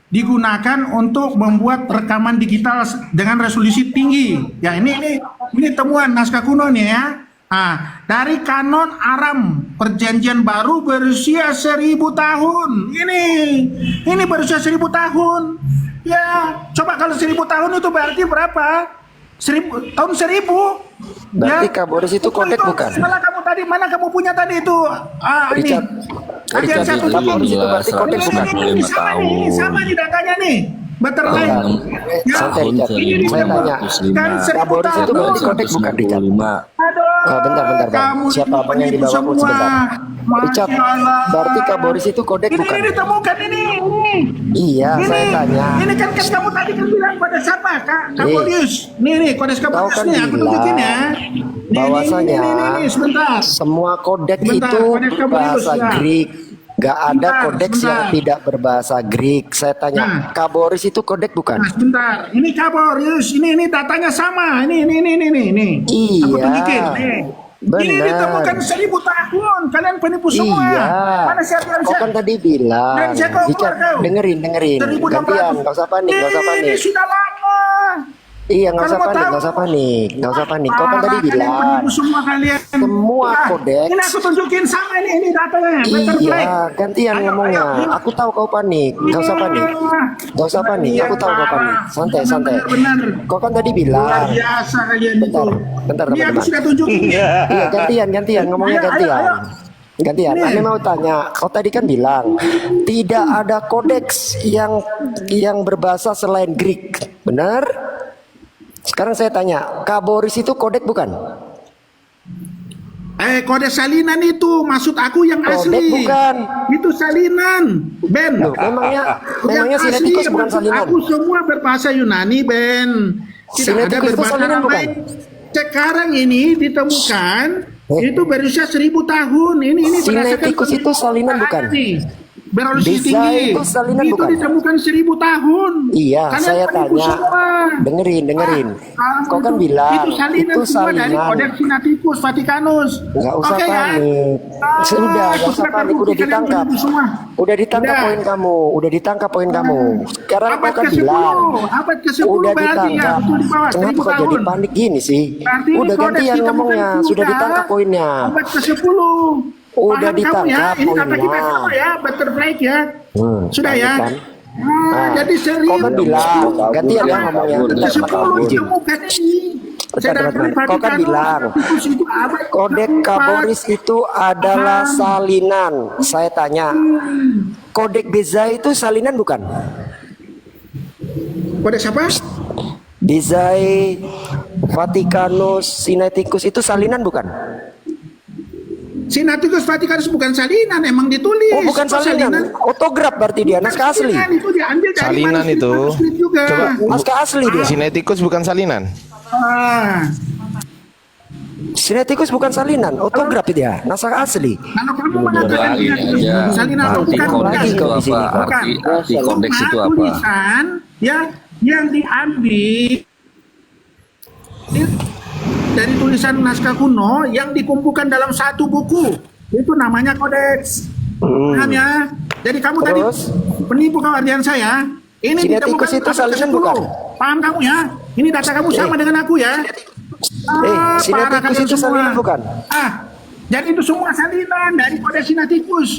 Speaker 5: Digunakan untuk membuat rekaman digital dengan resolusi tinggi. Ya, ini temuan naskah kuno nih ya. Ah, dari kanon Aram, perjanjian baru berusia 1000 tahun. Ini berusia 1000 tahun. Ya, coba kalau 1000 tahun itu berarti berapa? 1000 tahun 1000.
Speaker 1: Berarti Kaboris itu kodek bukan?
Speaker 5: Salah kamu tadi, mana kamu punya tadi itu?
Speaker 1: Richard.
Speaker 5: Kajian
Speaker 1: Richard,
Speaker 5: satu
Speaker 1: Kaboris itu berarti kodek bukan?
Speaker 5: ini sama nih datanya nih. Better lain.
Speaker 1: Santai Richard. Saya tanya.
Speaker 5: Kan 1000
Speaker 1: Kaboris itu berarti kodek bukan Richard? Bentar, Bang. Siapa abang yang di bawah pun sebentar. Richard, berarti Kaboris itu kodek bukan?
Speaker 5: Ini ditemukan ini.
Speaker 1: Iya, saya tanya.
Speaker 5: Ini kan kamu tadi kan bilang pada siapa? Kak Kaboris. Nih, Kodes
Speaker 1: Kau
Speaker 5: Kaboris
Speaker 1: kan
Speaker 5: nih, aku tunjukin ya.
Speaker 1: bahwasanya
Speaker 5: Nih, sebentar.
Speaker 1: semua kodek
Speaker 5: Sebentar,
Speaker 1: itu
Speaker 5: kodek Kaboris,
Speaker 1: berbahasa
Speaker 5: ya.
Speaker 1: Greek. Gak ada kodeks
Speaker 5: sebentar.
Speaker 1: yang tidak berbahasa Greek. Saya tanya, Kaboris itu kodek bukan?
Speaker 5: Nah, sebentar. Ini Kaboris. Ini datanya sama. Ini. Aku
Speaker 1: Iya.
Speaker 5: tunjukin. Nih. Ini
Speaker 1: Benar.
Speaker 5: ditemukan 1000 tahun. Kalian penipu semua.
Speaker 1: Iya.
Speaker 5: Mana siapa yang
Speaker 1: Kau kan tadi bilang,
Speaker 5: Dan saya kau
Speaker 1: Richard,
Speaker 5: keluar, kau.
Speaker 1: dengerin.
Speaker 5: 1600.
Speaker 1: Gantian, gak usah panik.
Speaker 5: Ini sudah lama.
Speaker 1: Iya, nggak
Speaker 5: Kalau
Speaker 1: usah
Speaker 5: mau
Speaker 1: panik,
Speaker 5: tahu.
Speaker 1: nggak usah panik. Kau kan tadi
Speaker 5: Kalian
Speaker 1: bilang,
Speaker 5: penipu semua kalian.
Speaker 1: semua
Speaker 5: Nah,
Speaker 1: kodeks.
Speaker 5: Ini aku tunjukin sama ini datanya. Better
Speaker 1: Iya,
Speaker 5: flag.
Speaker 1: gantian ngomongnya. Aku tahu kau panik, nggak usah panik. Nggak usah panik, aku tahu kau panik. Santai.
Speaker 5: Benar.
Speaker 1: Kau kan tadi
Speaker 5: Luar
Speaker 1: bilang.
Speaker 5: biasa kalian itu.
Speaker 1: Bentar,
Speaker 5: Ini aku
Speaker 1: teman-teman.
Speaker 5: sudah tunjukin.
Speaker 1: Iya, gantian, ngomongnya
Speaker 5: Ayo,
Speaker 1: gantian.
Speaker 5: ayo.
Speaker 1: Gantian,
Speaker 5: Ini.
Speaker 1: Ane mau tanya, kau tadi kan bilang tidak ada kodeks yang berbahasa selain Greek, benar? Sekarang saya tanya, Kaboris itu kodek bukan?
Speaker 5: Kode salinan itu maksud aku yang
Speaker 1: Kodek
Speaker 5: asli.
Speaker 1: bukan.
Speaker 5: Itu salinan, Ben.
Speaker 1: Loh, memangnya
Speaker 5: Yang
Speaker 1: sinetikus
Speaker 5: asli
Speaker 1: bukan
Speaker 5: maksud
Speaker 1: salinan?
Speaker 5: Aku semua berbahasa Yunani, Ben. Tidak ada
Speaker 1: Sinetikus itu
Speaker 5: berbahasa
Speaker 1: salinan bukan?
Speaker 5: Aramaik. Sekarang ini ditemukan itu berusia 1000 tahun. Ini
Speaker 1: Sinetikus itu salinan bukan?
Speaker 5: Berolusi
Speaker 1: Bisa
Speaker 5: tinggi.
Speaker 1: itu salinan
Speaker 5: itu
Speaker 1: bukan?
Speaker 5: ditemukan 1000 tahun.
Speaker 1: Iya,
Speaker 5: Kalian
Speaker 1: saya
Speaker 5: penipu
Speaker 1: tanya.
Speaker 5: semua.
Speaker 1: Dengerin. Kau kan bilang
Speaker 5: itu salinan semua dari
Speaker 1: salinan.
Speaker 5: Kodeks Sinaiticus Vatikanus.
Speaker 1: Nggak usah
Speaker 5: Oke, ya?
Speaker 1: panik. Sudah, nggak usah panik. Udah ditangkap. Udah ditangkap
Speaker 5: Udah.
Speaker 1: poin kamu. Udah ditangkap poin kamu. Sekarang kau
Speaker 5: Abad
Speaker 1: kan
Speaker 5: ke-10.
Speaker 1: bilang.
Speaker 5: Abad ke-10
Speaker 1: Udah
Speaker 5: berarti ya,
Speaker 1: ditangkap.
Speaker 5: betul di bawah,
Speaker 1: Kenapa
Speaker 5: 1000
Speaker 1: kok jadi
Speaker 5: tahun.
Speaker 1: panik gini sih?
Speaker 5: Berarti
Speaker 1: Udah
Speaker 5: kodeks
Speaker 1: gantian
Speaker 5: ditemukan
Speaker 1: ngomongnya. Sudah ditangkap poinnya.
Speaker 5: Abad ke-10.
Speaker 1: Udah
Speaker 5: Paham kamu ya?
Speaker 1: ditangkap
Speaker 5: Ini kata kita
Speaker 1: poinnya.
Speaker 5: sama ya, butterfly ya. Sudah ya.
Speaker 1: Kan?
Speaker 5: Jadi serius.
Speaker 1: Kau kan bilang. Gantian ya ngomongnya. Bentar,
Speaker 5: Ke-10
Speaker 1: izin.
Speaker 5: ditemukan ini.
Speaker 1: Bentar. Kau kan bilang kodek Kaboris itu adalah salinan. Saya tanya, kodek Beza itu salinan bukan?
Speaker 5: Kodeks apa?
Speaker 1: Bezai Vaticanus Sinaiticus itu salinan bukan?
Speaker 5: Sinaiticus Vaticanus bukan salinan, emang ditulis.
Speaker 1: Oh, bukan
Speaker 5: Kok
Speaker 1: salinan. Otograf berarti dia, naskah asli.
Speaker 5: Salinan itu diambil dari
Speaker 9: Salinan
Speaker 5: manuskrip-
Speaker 9: itu.
Speaker 5: manuskrip juga.
Speaker 9: Coba
Speaker 1: Naskah asli dia.
Speaker 9: Sinaiticus bukan salinan.
Speaker 5: Ah.
Speaker 1: Sinaiticus bukan salinan, otograf dia, naskah asli.
Speaker 5: Kalau kamu
Speaker 12: Udah
Speaker 5: mengatakan
Speaker 12: ini aja.
Speaker 5: salinan atau
Speaker 12: Arti
Speaker 5: bukan,
Speaker 12: kodeks
Speaker 5: bukan.
Speaker 12: itu
Speaker 1: kau di sini.
Speaker 12: apa? Arti kodeks
Speaker 5: Cuma
Speaker 12: itu apa?
Speaker 5: tulisan ya yang diambil dari tulisan naskah kuno yang dikumpulkan dalam satu buku, itu namanya kodeks. Paham ya? Jadi kamu
Speaker 1: Terus?
Speaker 5: tadi penipu kau artian saya. Ini
Speaker 1: Sinaiticus
Speaker 5: ditemukan
Speaker 1: itu
Speaker 5: abad
Speaker 1: salinan
Speaker 5: ke-10.
Speaker 1: bukan?
Speaker 5: Paham kamu ya? Ini data kamu sama dengan aku ya. Parah
Speaker 1: Sinaiticus
Speaker 5: kalian
Speaker 1: itu
Speaker 5: semua.
Speaker 1: salinan bukan?
Speaker 5: Jadi itu semua salinan dari kodeks Sinaiticus.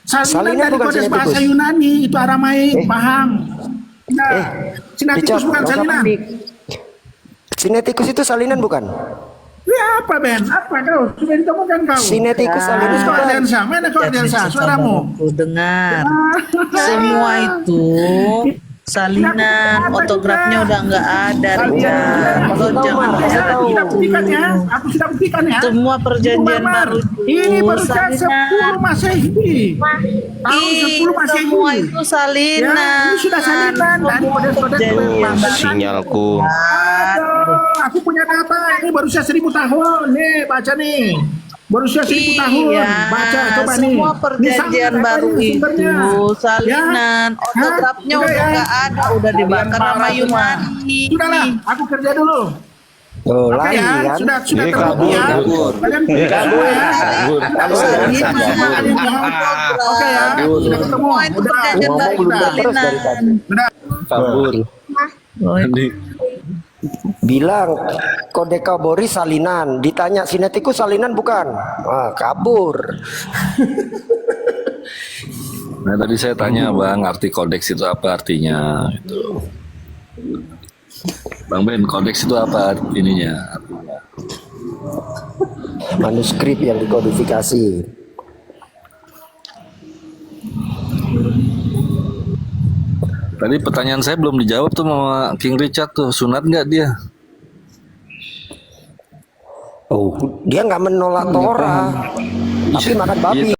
Speaker 5: Salinan
Speaker 1: Salinan
Speaker 5: dari
Speaker 1: bukan
Speaker 5: kodeks bahasa
Speaker 1: Sinaiticus.
Speaker 5: Yunani itu Aramaik, paham? Nah, Sinaiticus
Speaker 1: Richard,
Speaker 5: bukan
Speaker 1: nggak usah
Speaker 5: salinan.
Speaker 1: panik. Sinaiticus itu salinan bukan?
Speaker 5: Ya apa Ben? Apa kau? Sudah ditemukan kau?
Speaker 1: Sinaiticus salinan
Speaker 5: Kau
Speaker 1: bukan?
Speaker 5: Ardiansa, mana kau Ardiansa? Suaramu.
Speaker 13: Aku dengar. Semua itu salinan, otografnya udah nggak ada, Richard. Lo jangan kasih tahu.
Speaker 5: Kita buktikan ya. Aku sudah buktikan ya.
Speaker 13: Semua perjanjian
Speaker 5: Itu
Speaker 13: baru
Speaker 5: Ini baru tahun
Speaker 13: salinan.
Speaker 5: 10 Masehi. Tahun 10 Masehi.
Speaker 13: Semua itu salinan.
Speaker 5: Ya, ini sudah salinan dari kodeks-kodeks bahasa Yunani.
Speaker 9: Sinyalku.
Speaker 5: Aduh, aku punya data ini berusia 1000 tahun. Nih, baca nih. Berusia 1000 tahun. Baca, coba nih.
Speaker 13: Semua
Speaker 5: Ini
Speaker 13: perjanjian
Speaker 5: sama
Speaker 13: baru
Speaker 5: datanya,
Speaker 13: itu
Speaker 5: sumbernya.
Speaker 13: salinan,
Speaker 5: Ya?
Speaker 13: otografnya
Speaker 5: Hah?
Speaker 13: udah
Speaker 5: ya?
Speaker 13: nggak ada, udah dibakar
Speaker 5: Kalian
Speaker 13: sama
Speaker 5: marah semua.
Speaker 13: Yunani.
Speaker 5: Sudahlah, aku kerja dulu.
Speaker 1: Oh,
Speaker 5: Oke
Speaker 1: lagi
Speaker 5: ya,
Speaker 1: kan?
Speaker 5: sudah
Speaker 9: Ini
Speaker 5: terbukti ya.
Speaker 9: kabur.
Speaker 5: Kalian
Speaker 9: Kabur.
Speaker 5: ya.
Speaker 9: Kabur.
Speaker 5: Oke ya, sudah ketemu.
Speaker 13: Semua itu
Speaker 5: Udah.
Speaker 13: perjanjian
Speaker 1: Ngomong
Speaker 13: baru
Speaker 1: belum terus dari
Speaker 13: salinan.
Speaker 1: tadi.
Speaker 5: Udah.
Speaker 12: Kabur. Andi.
Speaker 1: Bilang kode Kaboris salinan, ditanya Sinaiticus salinan bukan? Ah, kabur.
Speaker 12: Nah tadi saya tanya Bang, arti kodeks itu apa artinya? Gitu. Bang Ben, kodeks itu apa ininya? Artinya?
Speaker 1: Manuskrip yang dikodifikasi.
Speaker 12: Tadi pertanyaan saya belum dijawab tuh sama King Richard tuh, sunat nggak dia?
Speaker 1: Oh, dia nggak menolak Torah, tapi makan babi.
Speaker 12: Iya